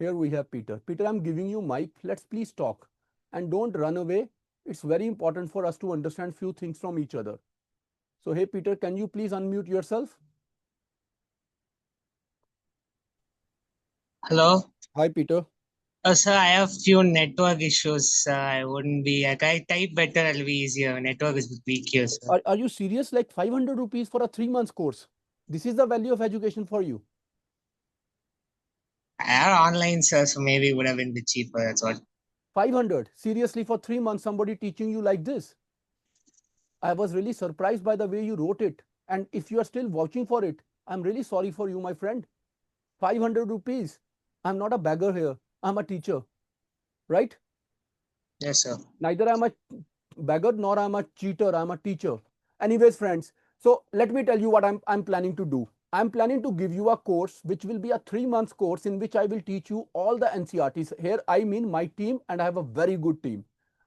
Here we have Peter. Peter, I'm giving you mic. Let's please talk and don't run away. It's very important for us to understand few things from each other. So, hey Peter, can you please unmute yourself? Hello. Hi Peter. Sir, I have few network issues. I wouldn't be. I can type better. It'll be easier. Network is weak here, sir. Are you serious? Like 500 rupees for a 3 months course? This is the value of education for you. I have online, sir, so maybe it would have been a bit cheaper. That's all. 500? Seriously, for 3 months, somebody teaching you like this? I was really surprised by the way you wrote it. And if you are still vouching for it, I'm really sorry for you, my friend. 500 rupees. I'm not a beggar here. I'm a teacher, right? Yes, sir. Neither I'm a beggar nor I'm a cheater. I'm a teacher. Anyways, friends, so let me tell you what I'm planning to do. I'm planning to give you a course which will be a 3 months course in which I will teach you all the NCRTs. Here I mean my team, and I have a very good team.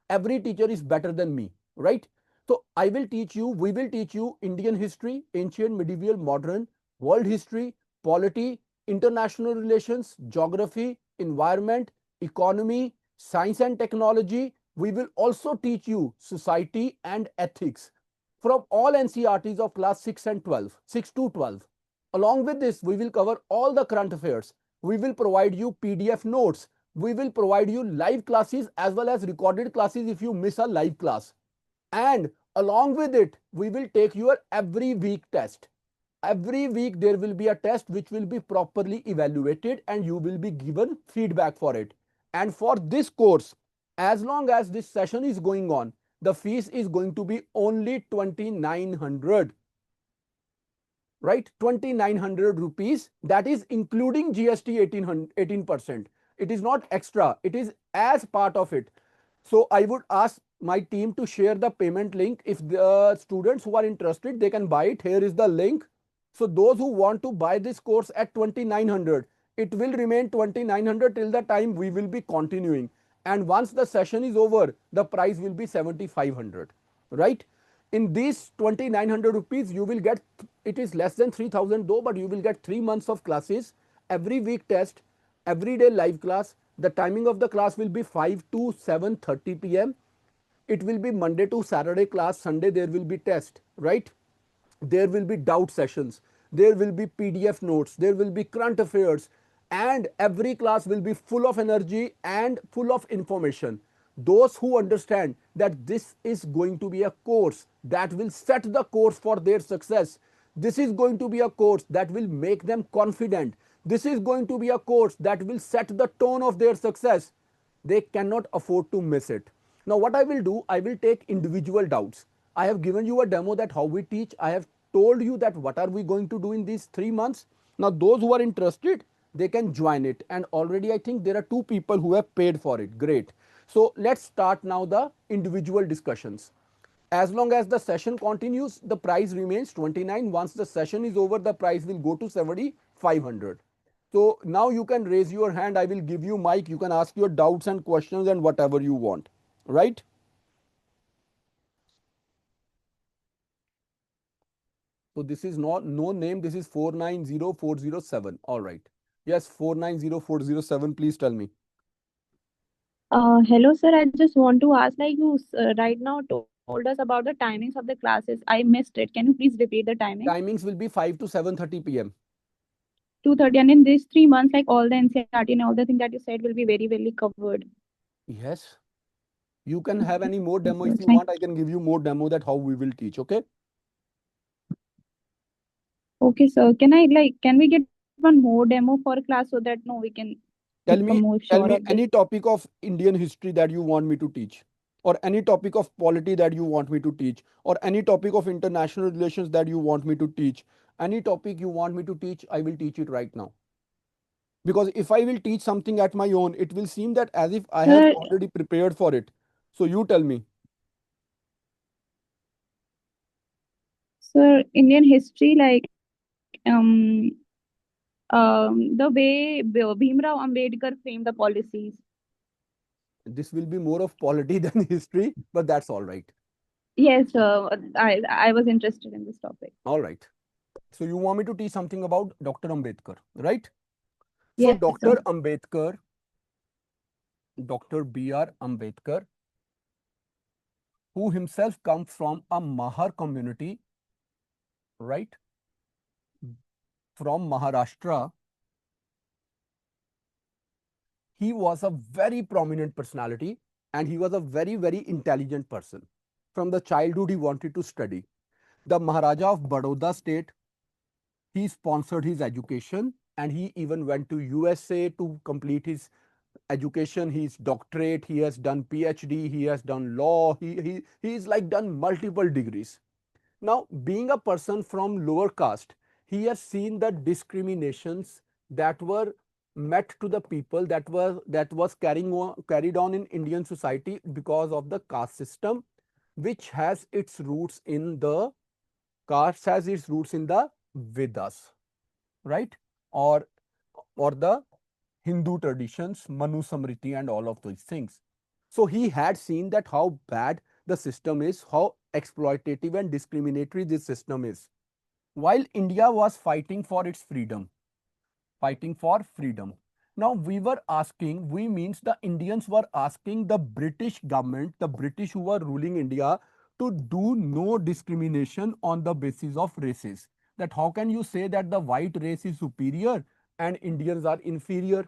Every teacher is better than me, right? So I will teach you, we will teach you Indian history, ancient, medieval, modern, world history, polity, international relations, geography, environment, economy, science and technology. We will also teach you society and ethics from all NCRTs of class 6 and 12, 6 to 12. Along with this, we will cover all the current affairs. We will provide you PDF notes. We will provide you live classes as well as recorded classes if you miss a live class. And along with it, we will take your every week test. Every week there will be a test which will be properly evaluated and you will be given feedback for it. And for this course, as long as this session is going on, the fees is going to be only 2,900, right? 2,900 rupees. That is including GST 18%. It is not extra, it is as part of it. So I would ask my team to share the payment link. If the students who are interested, they can buy it. Here is the link. So those who want to buy this course at 2,900, it will remain 2,900 till the time we will be continuing. And once the session is over, the price will be 7,500, right? In these 2,900 rupees, you will get, it is less than 3,000 though, but you will get 3 months of classes, every week test, every day live class. The timing of the class will be 5 to 7:30 p.m. It will be Monday to Saturday class, Sunday there will be test, right? There will be doubt sessions, there will be PDF notes, there will be current affairs, and every class will be full of energy and full of information. Those who understand that this is going to be a course that will set the course for their success, this is going to be a course that will make them confident, This is going to be a course that will set the tone of their success. They cannot afford to miss it. Now, what I will do, I will take individual doubts. I have given you a demo that how we teach. I have told you that what are we going to do in these 3 months. Now, those who are interested, they can join it. And already I think there are 2 people who have paid for it. Great. So let's start now the individual discussions. As long as the session continues, the price remains 29. Once the session is over, the price will go to 7,500. So now you can raise your hand. I will give you mic. You can ask your doubts and questions and whatever you want. Right? So this is not no name. This is 490407. All right. Yes, 490407. Please tell me. Hello, sir. I just want to ask, like you right now told us about the timings of the classes. I missed it. Can you please repeat the timings? Timings will be 5 to 7:30 p.m. 2:30. And in these 3 months, like all the NCRT and all the things that you said will be very, very covered. Yes. You can have any more Okay, demo sir. if you want. I can give you more demo that how we will teach. Okay. Okay, sir. Can we get one more demo for class so that no, we can Tell become me, more sure tell of me this? any topic of Indian history that you want me to teach, or any topic of polity that you want me to teach, or any topic of international relations that you want me to teach. Any topic you want me to teach, I will teach it right now. Because if I will teach something at my own, it will seem that as if I have Sir, already prepared for it. So you tell me. sir, Indian history, the way Bhimrao Ambedkar framed the policies. This will be more of polity than history, but that's all right. Yes, I was interested in this topic. All right. So you want me to teach something about Dr. Ambedkar, right? So Yes, sir. Dr. Ambedkar, Dr. B.R. Ambedkar, who himself comes from a Mahar community, right? From Maharashtra. He was a very prominent personality and he was a very, very intelligent person. From the childhood, he wanted to study. The Maharaja of Baroda state, he sponsored his education and he even went to USA to complete his education, his doctorate. He has done PhD, he has done law, he's like done multiple degrees. Now, being a person from lower caste, he has seen the discriminations that were met to the people that was carried on in Indian society because of the caste system, which has its roots in the caste has its roots in the Vedas, right? Or the Hindu traditions, Manu Samriti, and all of those things. So he had seen that how bad the system is, how exploitative and discriminatory this system is. While India was fighting for its freedom, fighting for freedom. Now we means the Indians were asking the British government, the British who were ruling India, to do no discrimination on the basis of races. That how can you say that the white race is superior and Indians are inferior?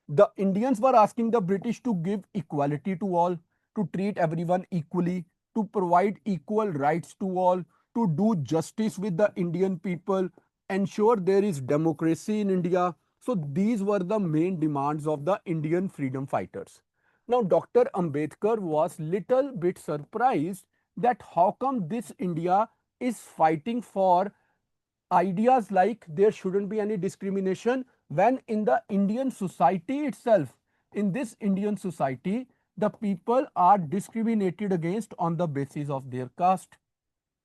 The Indians were asking the British to give equality to all, to treat everyone equally, to provide equal rights to all, to do justice with the Indian people, ensure there is democracy in India. So these were the main demands of the Indian freedom fighters. Now Dr. Ambedkar was little bit surprised that how come this India is fighting for ideas like there shouldn't be any discrimination when in the Indian society itself, in this Indian society, the people are discriminated against on the basis of their caste.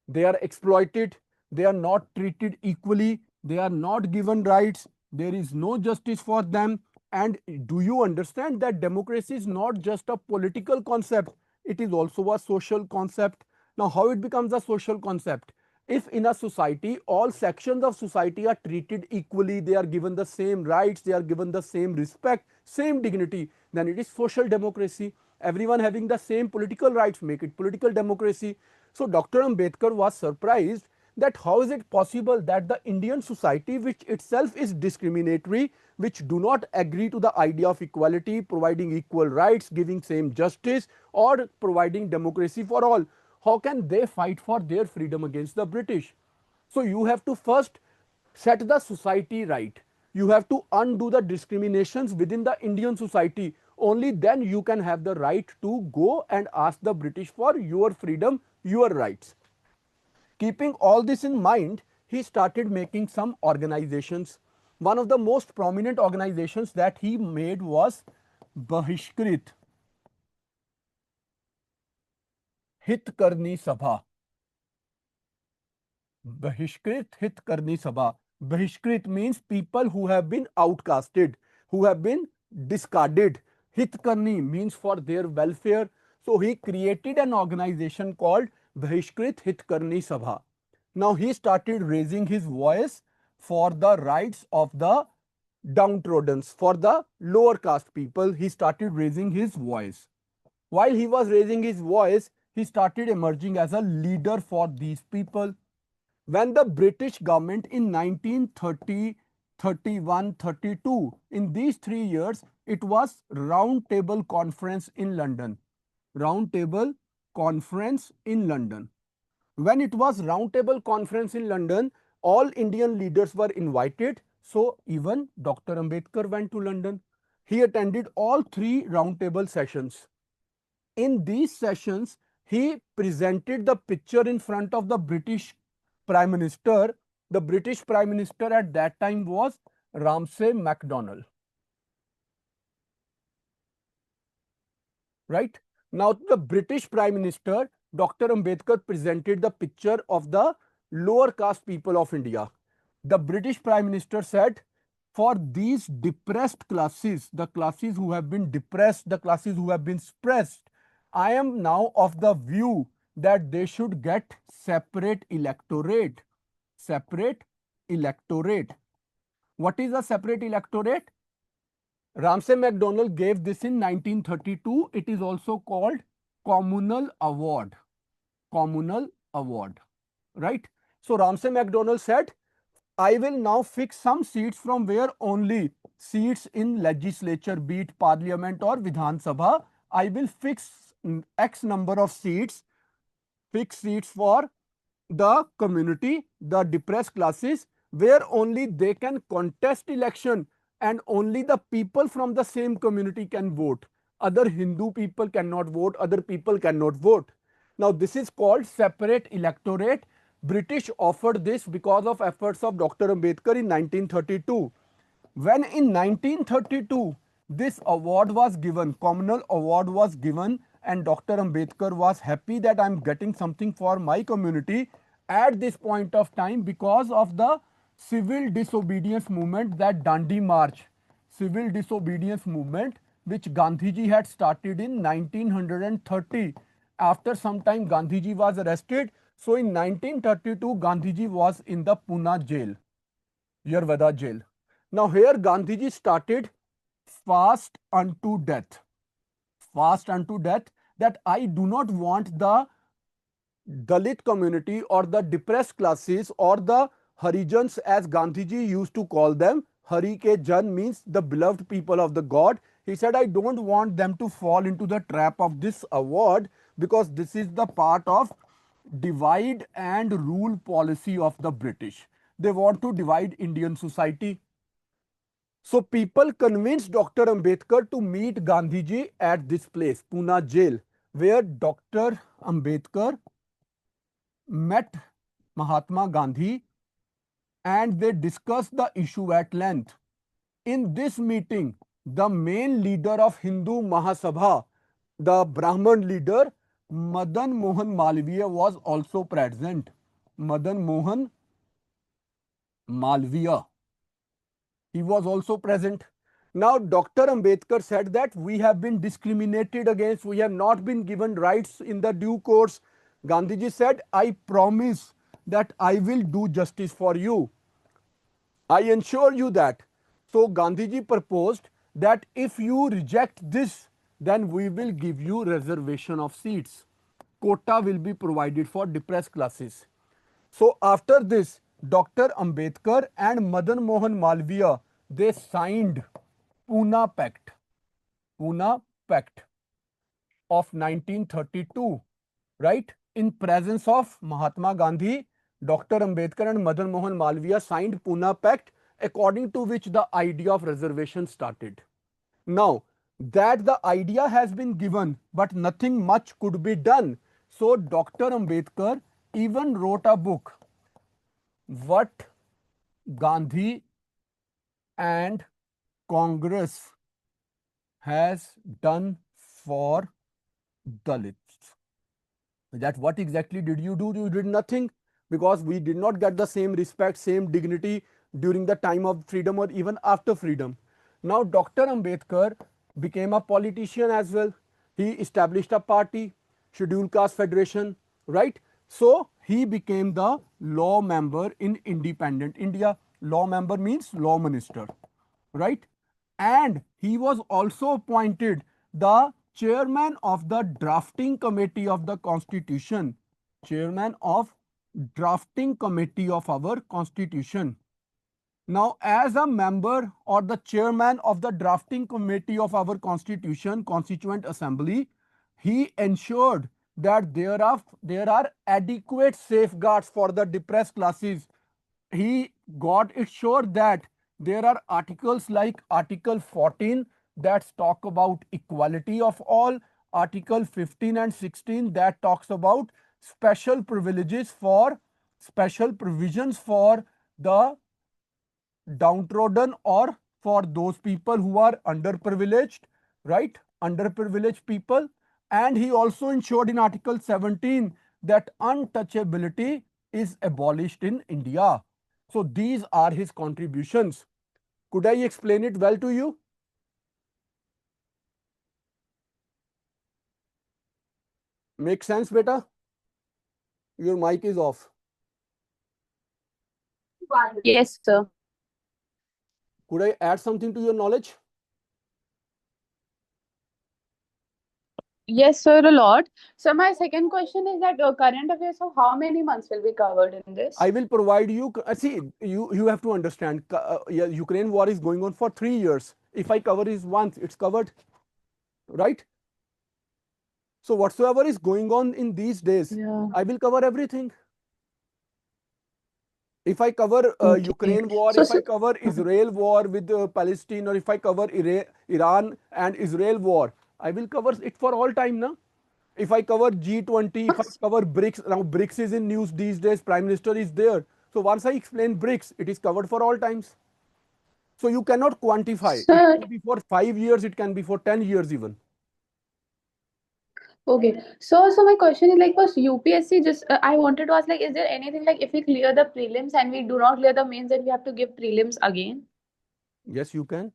They are exploited, they are not treated equally, they are not given rights, there is no justice for them. And do you understand that democracy is not just a political concept, it is also a social concept. Now how it becomes a social concept? If in a society all sections of society are treated equally, they are given the same rights, they are given the same respect, same dignity, then it is social democracy. Everyone having the same political rights, make it political democracy. So Dr. Ambedkar was surprised that how is it possible that the Indian society, which itself is discriminatory, which do not agree to the idea of equality, providing equal rights, giving same justice, or providing democracy for all, how can they fight for their freedom against the British? So you have to first set the society right. You have to undo the discriminations within the Indian society. Only then you can have the right to go and ask the British for your freedom, your rights. Keeping all this in mind, he started making some organizations. One of the most prominent organizations that he made was Bahishkrit Hitkarni Sabha. Bahishkrit Hitkarni Sabha. Bahishkrit means people who have been outcasted, who have been discarded. Hitkarni means for their welfare. So he created an organization called Bahishkrit Hitkarni Sabha. Now he started raising his voice for the rights of the downtrodden, for the lower caste people. He started raising his voice. While he was raising his voice, he started emerging as a leader for these people. When the British government in 1930, 31, 32, in these 3 years, it was Round Table Conference in London. Round Table Conference in London. When it was Round Table Conference in London, all Indian leaders were invited. So even Dr. Ambedkar went to London. He attended all 3 roundtable sessions. In these sessions, he presented the picture in front of the British Prime Minister. The British Prime Minister at that time was Ramsay MacDonald. Right? Now, the British Prime Minister, Dr. Ambedkar, presented the picture of the lower caste people of India. The British Prime Minister said, for these depressed classes, the classes who have been depressed, the classes who have been suppressed, I am now of the view that they should get separate electorate. Separate electorate. What is a separate electorate? Ramsay MacDonald gave this in 1932. It is also called Communal Award. Communal Award. Right? So Ramsay MacDonald said, I will now fix some seats from where only seats in legislature, be it parliament or Vidhan Sabha. I will fix X number of seats, fix seats for the community, the depressed classes, where only they can contest election and only the people from the same community can vote. Other Hindu people cannot vote, other people cannot vote. Now this is called separate electorate. British offered this because of efforts of Dr. Ambedkar in 1932. When in 1932 this award was given, communal award was given, and Dr. Ambedkar was happy that I am getting something for my community at this point of time because of the civil disobedience movement, that Dandi March, civil disobedience movement which Gandhiji had started in 1930. After some time Gandhiji was arrested. So in 1932 Gandhiji was in the Pune jail, Yerwada jail. Now here Gandhiji started fast unto death. Fast unto death, that I do not want the Dalit community or the depressed classes or the Harijans, as Gandhiji used to call them. Hari ke Jan means the beloved people of the God. He said, I don't want them to fall into the trap of this award because this is the part of divide and rule policy of the British. They want to divide Indian society. So people convinced Dr. Ambedkar to meet Gandhiji at this place, Pune jail, where Dr. Ambedkar met Mahatma Gandhi and they discussed the issue at length. In this meeting, the main leader of Hindu Mahasabha, the Brahman leader, Madan Mohan Malviya, was also present. Madan Mohan Malviya. He was also present. Now, Dr. Ambedkar said that we have been discriminated against, we have not been given rights in the due course. Gandhiji said, I promise that I will do justice for you. I ensure you that. So Gandhiji proposed that if you reject this, then we will give you reservation of seats. Quota will be provided for depressed classes. So after this, Dr. Ambedkar and Madan Mohan Malviya, they signed Pune Pact. Pune Pact of 1932, right? In presence of Mahatma Gandhi, Dr. Ambedkar and Madan Mohan Malviya signed Pune Pact, according to which the idea of reservation started. Now that the idea has been given, but nothing much could be done. So Dr. Ambedkar even wrote a book, What Gandhi and Congress has done for Dalits. That what exactly did you do? You did nothing, because we did not get the same respect, same dignity during the time of freedom or even after freedom. Now Dr. Ambedkar became a politician as well. He established a party, Scheduled Caste Federation, right? So he became the law member in independent India. Law member means law minister, right? And he was also appointed the chairman of the drafting committee of the constitution, chairman of drafting committee of our constitution. Now as a member or the chairman of the drafting committee of our constitution, constituent assembly, he ensured that there are adequate safeguards for the depressed classes. He got it sure that there are articles like Article 14 that talk about equality of all, Article 15 and 16 that talks about special privileges for special provisions for the downtrodden or for those people who are underprivileged, right? Underprivileged people. And he also ensured in Article 17 that untouchability is abolished in India. So these are his contributions. Could I explain it well to you? Make sense, beta? Your mic is off. Yes, sir. Could I add something to your knowledge? Yes, sir, a lot. So my second question is that current affairs of how many months will be covered in this? I will provide you. See, you have to understand. Yeah, Ukraine war is going on for 3 years. If I cover is once, it's covered, right? So whatsoever is going on in these days, Yeah. I will cover everything. If I cover Okay. Ukraine war, So, if I cover Israel war with Palestine, or if I cover Iran and Israel war, I will cover it for all time now. If I cover G20, if I cover BRICS, now BRICS is in news these days, Prime Minister is there. So once I explain BRICS, it is covered for all times. So you cannot quantify. It sir, can be for 5 years, it can be for 10 years even. okay. So my question is like for UPSC, just I wanted to ask like, is there anything like if we clear the prelims and we do not clear the mains, then we have to give prelims again? Yes, you can.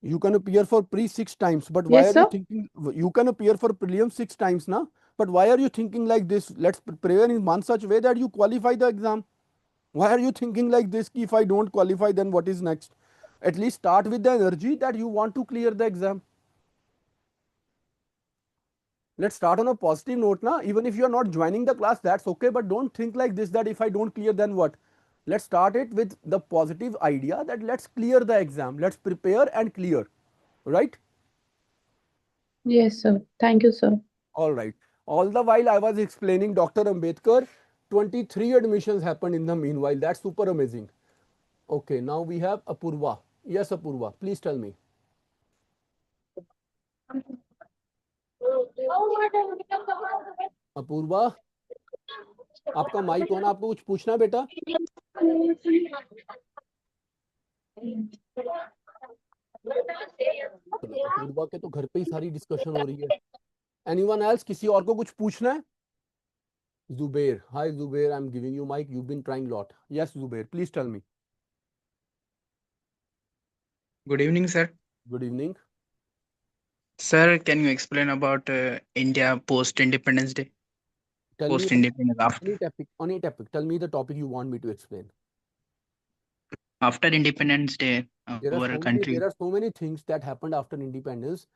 You can appear for pre 6 times, but why Yes, are you sir. thinking you can appear for prelim 6 times now? But why are you thinking like this? Let's prepare in one such way that you qualify the exam. Why are you thinking like this? If I don't qualify, then what is next? At least start with the energy that you want to clear the exam. Let's start on a positive note now. Even if you are not joining the class, that's okay. But don't think like this that if I don't clear, then what? Let's start it with the positive idea that let's clear the exam. Let's prepare and clear. Right? Yes, sir. Thank you, sir. All right. All the while I was explaining Dr. Ambedkar, 23 admissions happened in the meanwhile. That's super amazing. Okay, now we have Apurva. Yes, Apurva, please tell me. Apoorva, आपका mic on, आपको कुछ पूछना है बेटा? चलो, अपूर्वा के तो घर पे ही सारी डिस्कशन हो रही है. एनीवन एल्स, किसी और को कुछ पूछना है? Zubair, hi Zubair, I'm giving you mic. You've been trying lot. Yes, Zubair, please tell me. Good evening, sir. Good evening. Sir, can you explain about India post-Independence Day? Tell me Post-Independence after. any topic. Tell me the topic you want me to explain. After Independence Day, There our country. are so many things that happened after independence.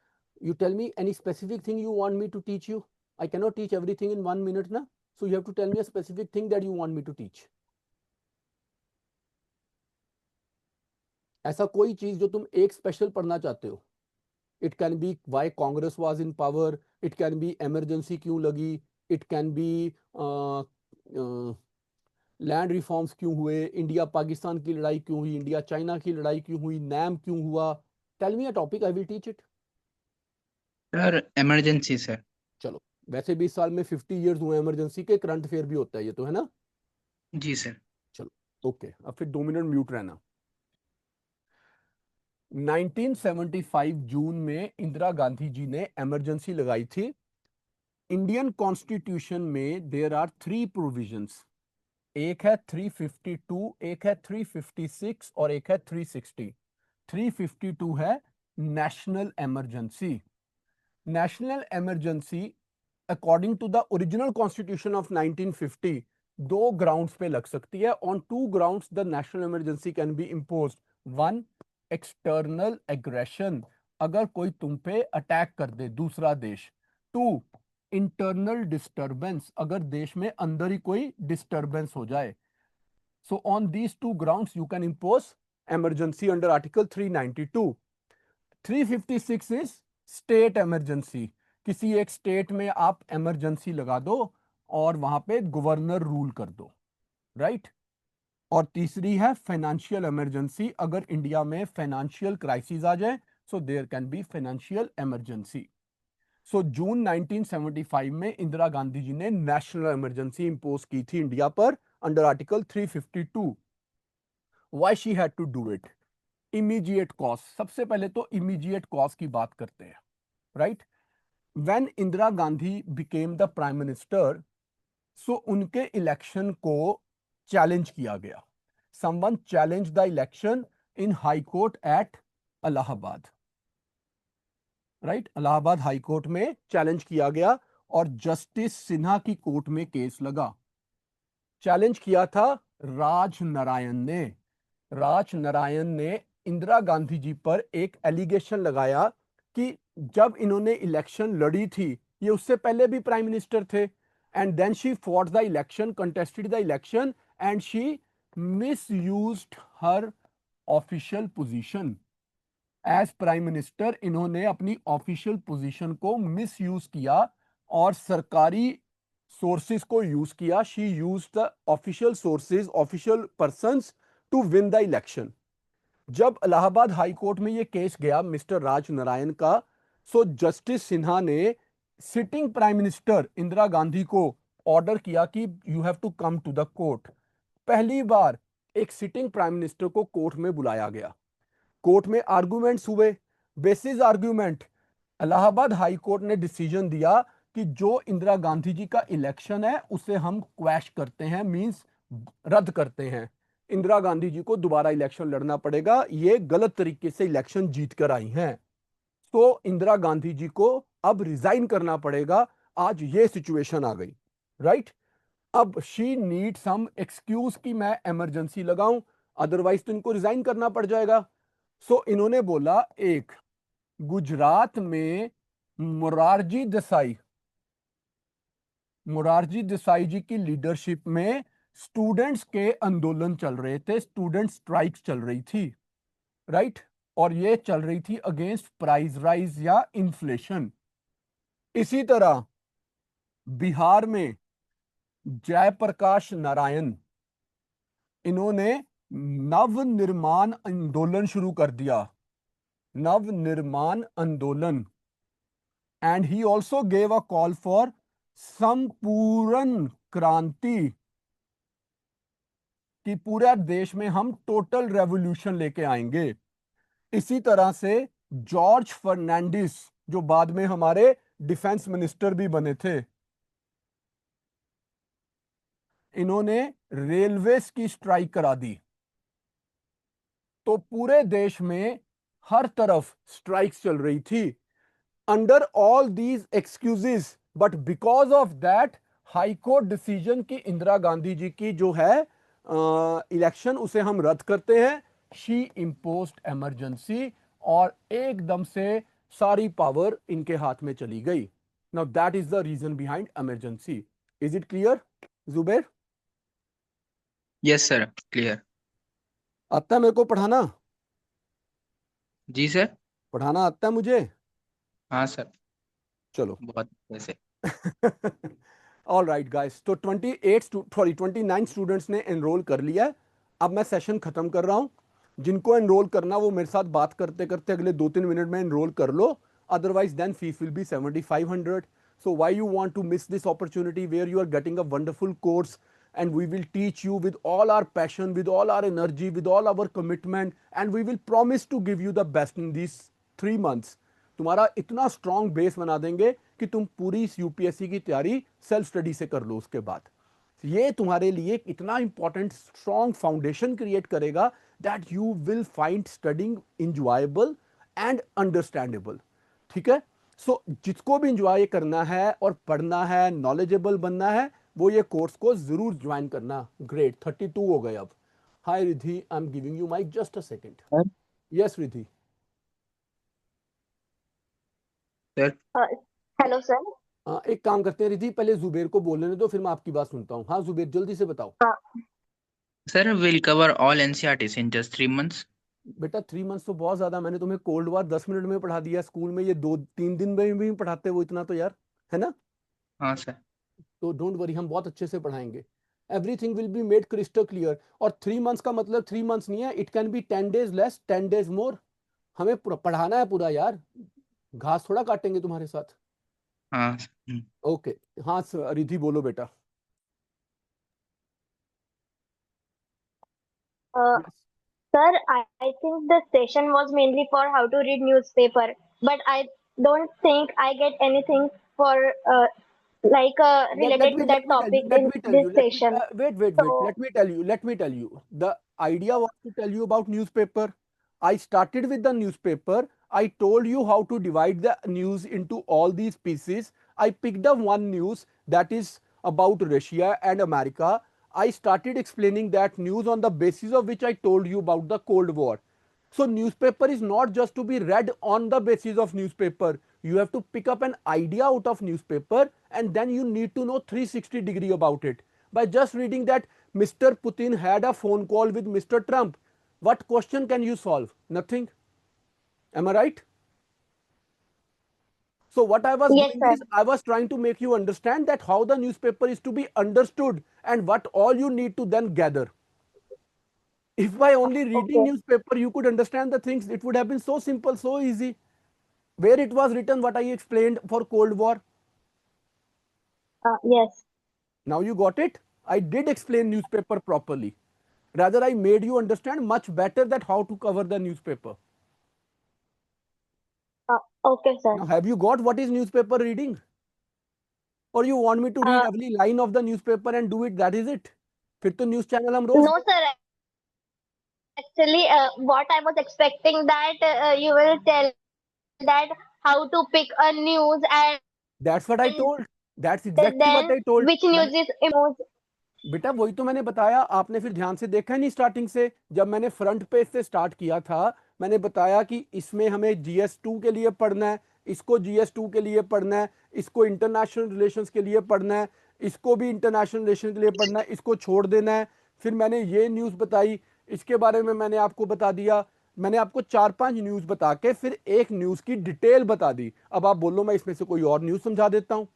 You tell me any specific thing you want me to teach you. I cannot teach everything in 1 minute na. So you have to tell me a specific thing that you want me to teach. ऐसा कोई चीज जो तुम एक special पढ़ना चाहते हो. It can be why Congress was in power. It can be emergency क्यों लगी. It can be land reforms क्यों हुए, इंडिया पाकिस्तान की लड़ाई क्यों हुई, इंडिया चाइना की लड़ाई क्यों हुई, नैम क्यों हुआ? Tell me a topic, I will teach it. Sir emergency sir. चलो, वैसे भी इस साल में 50 ईयर्स हुए इमरजेंसी के, करंट अफेयर भी होता है ये तो, है ना? जी सर। चलो ओके, अब फिर 2 मिनट म्यूट रहना। 1975 जून में इंदिरा गांधी जी ने इमरजेंसी लगाई थी। इंडियन कॉन्स्टिट्यूशन में देयर आर 3 प्रोविजंस, एक है 352, एक है 356 और एक है 360। 352 है national emergency. National emergency according to the original constitution of 1950 दो ग्राउंड्स पे लग सकती है। On 2 grounds the national emergency can be imposed. 1, external aggression, अगर कोई तुम पे अटैक कर दे दूसरा देश। 2, इंटरनल डिस्टर्बेंस, अगर देश में अंदर ही कोई डिस्टर्बेंस हो जाए। So on these 2 grounds you can impose emergency under Article 392. 356 is state emergency. किसी एक स्टेट में आप इमरजेंसी लगा दो और वहां पे गवर्नर रूल कर दो, राइट? और तीसरी है फाइनेंशियल इमरजेंसी, अगर इंडिया में फाइनेंशियल क्राइसिस आ जाए, so there can be financial emergency. So June 1975 में इंदिरा गांधी जी ने नेशनल इमरजेंसी इंपोज की थी इंडिया पर under article 352। Why she had to do it? Immediate cause, सबसे पहले तो इमीडिएट कॉज की बात करते हैं, right? When Indira Gandhi became the prime minister, so उनके इलेक्शन को चैलेंज किया गया। Someone challenge the election in high court at Allahabad, right? Allahabad high court में चैलेंज किया गया और जस्टिस सिन्हा की कोर्ट में केस लगा। चैलेंज किया था राज नारायण ने। राज नारायण ने इंदिरा गांधी जी पर एक एलिगेशन लगाया कि जब इन्होंने इलेक्शन लड़ी थी, ये उससे पहले भी प्राइम मिनिस्टर थे, and then she fought the election, contested the election, and she misused her official position as prime minister. इन्होंने अपनी ऑफिशियल पोजीशन को मिसयूज किया और सरकारी सोर्सेज को यूज किया। She use the official sources, official persons to win the election. जब Allahabad high court में यह केस गया मिस्टर राज नारायण का, सो जस्टिस सिन्हा ने sitting prime minister Indira Gandhi को ऑर्डर किया कि you have to come to the court. पहली बार एक सिटिंग प्राइम मिनिस्टर को कोर्ट में बुलाया गया। कोर्ट में आर्गुमेंट्स हुए। Basis argument, Allahabad high court ने डिसीजन दिया कि जो इंदिरा गांधी जी का इलेक्शन है उसे हम क्वैश करते हैं, मींस रद्द करते हैं। इंदिरा गांधी जी को दोबारा इलेक्शन लड़ना पड़ेगा, ये गलत तरीके से इलेक्शन जीत कर आई हैं, तो इंदिरा गांधी जी को अब रिजाइन करना पड़ेगा। आज ये सिचुएशन आ गई, राइट? अब शी नीड सम एक्सक्यूज कि मैं इमरजेंसी लगाऊं, अदरवाइज तो इनको रिजाइन करना पड़ जाएगा। सो इन्होंने बोला, एक, गुजरात में मोरारजी देसाई जी की लीडरशिप में स्टूडेंट्स के आंदोलन चल रहे थे, स्टूडेंट स्ट्राइक्स चल रही थी, राइट? और ये चल रही थी अगेंस्ट प्राइस राइज या इन्फ्लेशन। इसी तरह बिहार में जयप्रकाश नारायण, इन्होंने नवनिर्माण आंदोलन शुरू कर दिया, नवनिर्माण आंदोलन। And he also gave a call for संपूर्ण क्रांति, कि पूरे देश में हम टोटल रेवोल्यूशन लेके आएंगे। इसी तरह से जॉर्ज फर्नांडिस, जो बाद में हमारे डिफेंस मिनिस्टर भी बने थे, इन्होंने रेलवेज की स्ट्राइक करा दी। तो पूरे देश में हर तरफ स्ट्राइक्स चल रही थी। Under all these excuses, but because of that high court decision की इंदिरा गांधी जी की जो है इलेक्शन उसे हम रद्द करते हैं, शी इम्पोज्ड इमरजेंसी, और एकदम से सारी पावर इनके हाथ में चली गई। Now that is the reason behind emergency. Is it clear Zuber? Yes sir, clear. आता है मेरे को पढ़ाना? जी सर। पढ़ाना आता है मुझे? हाँ सर, चलो। बहुत वैसे। ऑल राइट गाइस, तो 29 स्टूडेंट्स ने एनरोल कर लिया है। अब मैं सेशन खत्म कर रहा हूँ। जिनको एनरोल करना वो मेरे साथ बात करते करते अगले 2-3 मिनट में एनरोल कर लो, otherwise then fees will be 7500. So why you want to miss this opportunity where you are getting a wonderful course, and we will teach you with all our passion, with all our energy, with all our commitment, and we will promise to give you the best in these 3 months. तुम्हारा इतना strong base बना देंगे कि तुम पूरी इस UPSC की तैयारी सेल्फ स्टडी से कर लो। उसके बाद ये तुम्हारे लिए इतना इंपॉर्टेंट स्ट्रॉन्ग फाउंडेशन क्रिएट करेगा that you will find studying enjoyable and understandable. ठीक है, सो जिसको भी इंजॉय करना है और पढ़ना है, नॉलेजेबल बनना है, वो ये कोर्स को जरूर ज्वाइन करना। ग्रेट, 32 हो गए अब। Hi Riddhi, I am giving you mic, just a second. Sir yes Riddhi. Sir hello sir. एक काम करते हैं रिधि, पहले जुबेर को बोलने दो, फिर मैं आपकी बात सुनता हूँ। हाँ जुबेर, जल्दी से बताओ। Sir will cover all NCERTs in just 3 months. बेटा 3 मंथ्स तो बहुत ज्यादा, मैंने तुम्हें कोल्ड वार 10 मिनट में पढ़ा दिया स्कूल में, ये 2-3 दिन में भी पढ़ाते वो इतना तो यार, है ना? हाँ सर. तो डोंट वरी, हम बहुत अच्छे से पढ़ाएंगे। Everything will be made crystal clear. और 3 मंथ्स का मतलब 3 मंथ्स नहीं है, it can B 10 days less, 10 days मोर। हमें पढ़ाना है पूरा यार, घास थोड़ा काटेंगे तुम्हारे साथ। हाँ. ओके, हाँ रिधि बोलो बेटा। Yes. Sir, I think the session was mainly for how to read newspaper, but I don't think I get anything for let related me to let that me tell you topic let in me tell this you let me session. wait, So, let me tell you the idea was to tell you about newspaper. I started with the newspaper. I told you how to divide the news into all these pieces. I picked up one news that is about Russia and America. I started explaining that news on the basis of which I told you about the Cold War. So newspaper is not just to be read on the basis of newspaper. You have to pick up an idea out of newspaper, and then you need to know 360-degree about it. By just reading that Mr. Putin had a phone call with Mr. Trump, what question can you solve? Nothing. Am I right? So what I was yes, doing sir. is I was trying to make you understand that how the newspaper is to be understood and what all you need to then gather. If by only reading Okay. newspaper you could understand the things, it would have been so simple, so easy. Where it was written what I explained for Cold War. Yes. Now you got it? I did explain newspaper properly. Rather, I made you understand much better that how to cover the newspaper. Okay, sir. Now, have you got what is newspaper reading? Or you want me to read every line of the newspaper and do it? That is it. फिर तो news channel हम रोज No, sir. Actually, what I was expecting that you will tell that how to pick a news and That's what I told. That's exactly what then I told. which news मैंने is news. बेटा वही तो मैंने बताया, आपने फिर ध्यान से देखा नहीं स्टार्टिंग से। जब मैंने फ्रंट पेज से स्टार्ट किया था, मैंने बताया कि इसमें हमें जीएस 2 के लिए पढ़ना है, इसको जीएस 2 के लिए पढ़ना है, इसको इंटरनेशनल रिलेशंस के लिए पढ़ना है, इसको भी इंटरनेशनल रिलेशन के लिए पढ़ना है, इसको छोड़ देना है। फिर मैंने ये न्यूज़ बताई, इसके बारे में मैंने आपको बता दिया। मैंने आपको 4-5 न्यूज़ बता के फिर एक न्यूज़ की डिटेल बता दी। अब आप बोलो मैं इसमें से कोई और न्यूज़ समझा देता हूँ,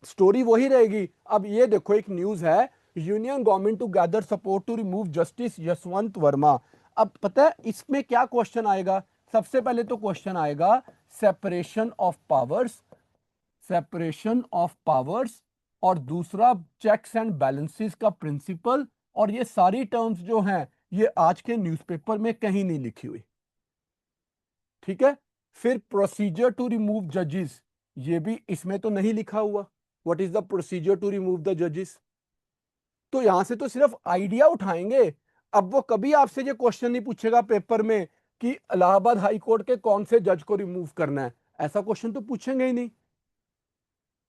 स्टोरी वही रहेगी। अब ये देखो एक न्यूज है, union government to gather support to remove justice Yashwant Verma. अब पता है इसमें क्या क्वेश्चन आएगा? सबसे पहले तो क्वेश्चन आएगा separation of powers, separation of powers, और दूसरा चेक्स एंड बैलेंसेस का प्रिंसिपल। और ये सारी टर्म्स जो हैं ये आज के न्यूज़पेपर में कहीं नहीं लिखी हुई। ठीक है, फिर प्रोसीजर टू रिमूव जजेस, ये भी इसमें तो नहीं लिखा हुआ। What is the procedure to remove the जजेस? तो यहां से तो सिर्फ आइडिया उठाएंगे। अब वो कभी आपसे ये क्वेश्चन नहीं पूछेगा पेपर में कि इलाहाबाद हाई कोर्ट के कौन से जज को रिमूव करना है, ऐसा क्वेश्चन तो पूछेंगे ही नहीं।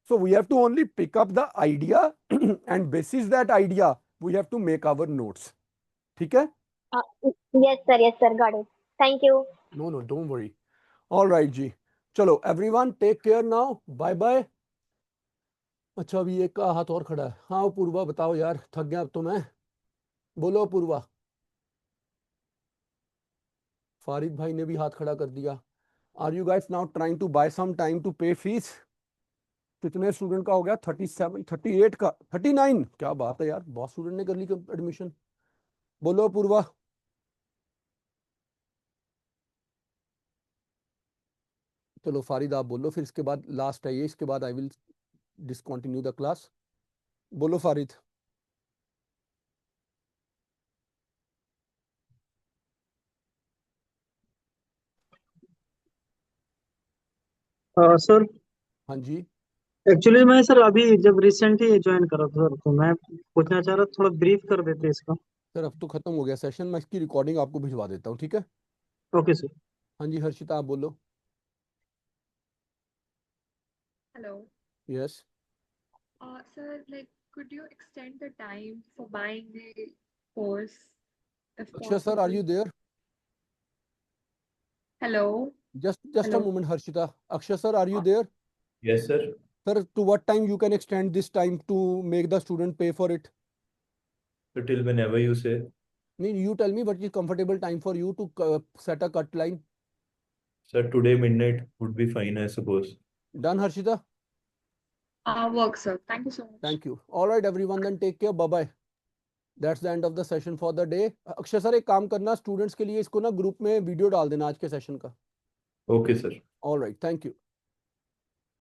So we have to only pick up the idea and basis that idea we have to make our notes. ठीक है? Uh, yes, sir. Yes, sir. Got it. Thank you. No no don't worry. All right जी, चलो everyone take care now, bye bye. अच्छा अभी एक का हाथ और खड़ा है। हाँ पूर्वा बताओ यार, थक गया अब तो मैं। बोलो पूर्वा। फारिद भाई ने भी हाथ खड़ा कर दिया। Are you guys now trying to buy some time to pay fees? कितने स्टूडेंट का हो गया? 37, 38 का, 39। क्या बात है यार, बहुत स्टूडेंट ने कर ली एडमिशन। बोलो पूर्वा। चलो फारिद आप बोलो, फिर इसके बाद लास्ट है ये, इसके बाद I will discontinue the class. बोलो फारिद। सर हाँ जी एक्चुअली मैं सर अभी जब रिसेंटली ज्वाइन करा था सर, तो मैं पूछना चाह रहा था, थोड़ा ब्रीफ कर देते इसका। सर, अब तो खत्म हो गया सेशन, मैं इसकी रिकॉर्डिंग आपको भिजवा देता हूँ, ठीक है? Okay sir. हाँ जी हर्षिता आप बोलो। Hello. Yes Sir, like, could you extend the time for buying the course if Akshay sir, are possible? You there? Hello. Just a Hello. moment Harshita. Akshay sir, are you there? Yes, sir. Sir, to what time you can extend this time to make the student pay for it? So till whenever you say. I mean, you tell me what is comfortable time for you to set a cut line. Sir, today midnight would be fine, I suppose. Done Harshita? Work, sir. Thank you so much. Thank you. All right everyone, then take care. Bye bye. That's the end of the session for the day. Akshay sir एक काम करना, students के लिए इसको ना group में video डाल देना आज के सेशन का. Okay, sir. All right, thank you.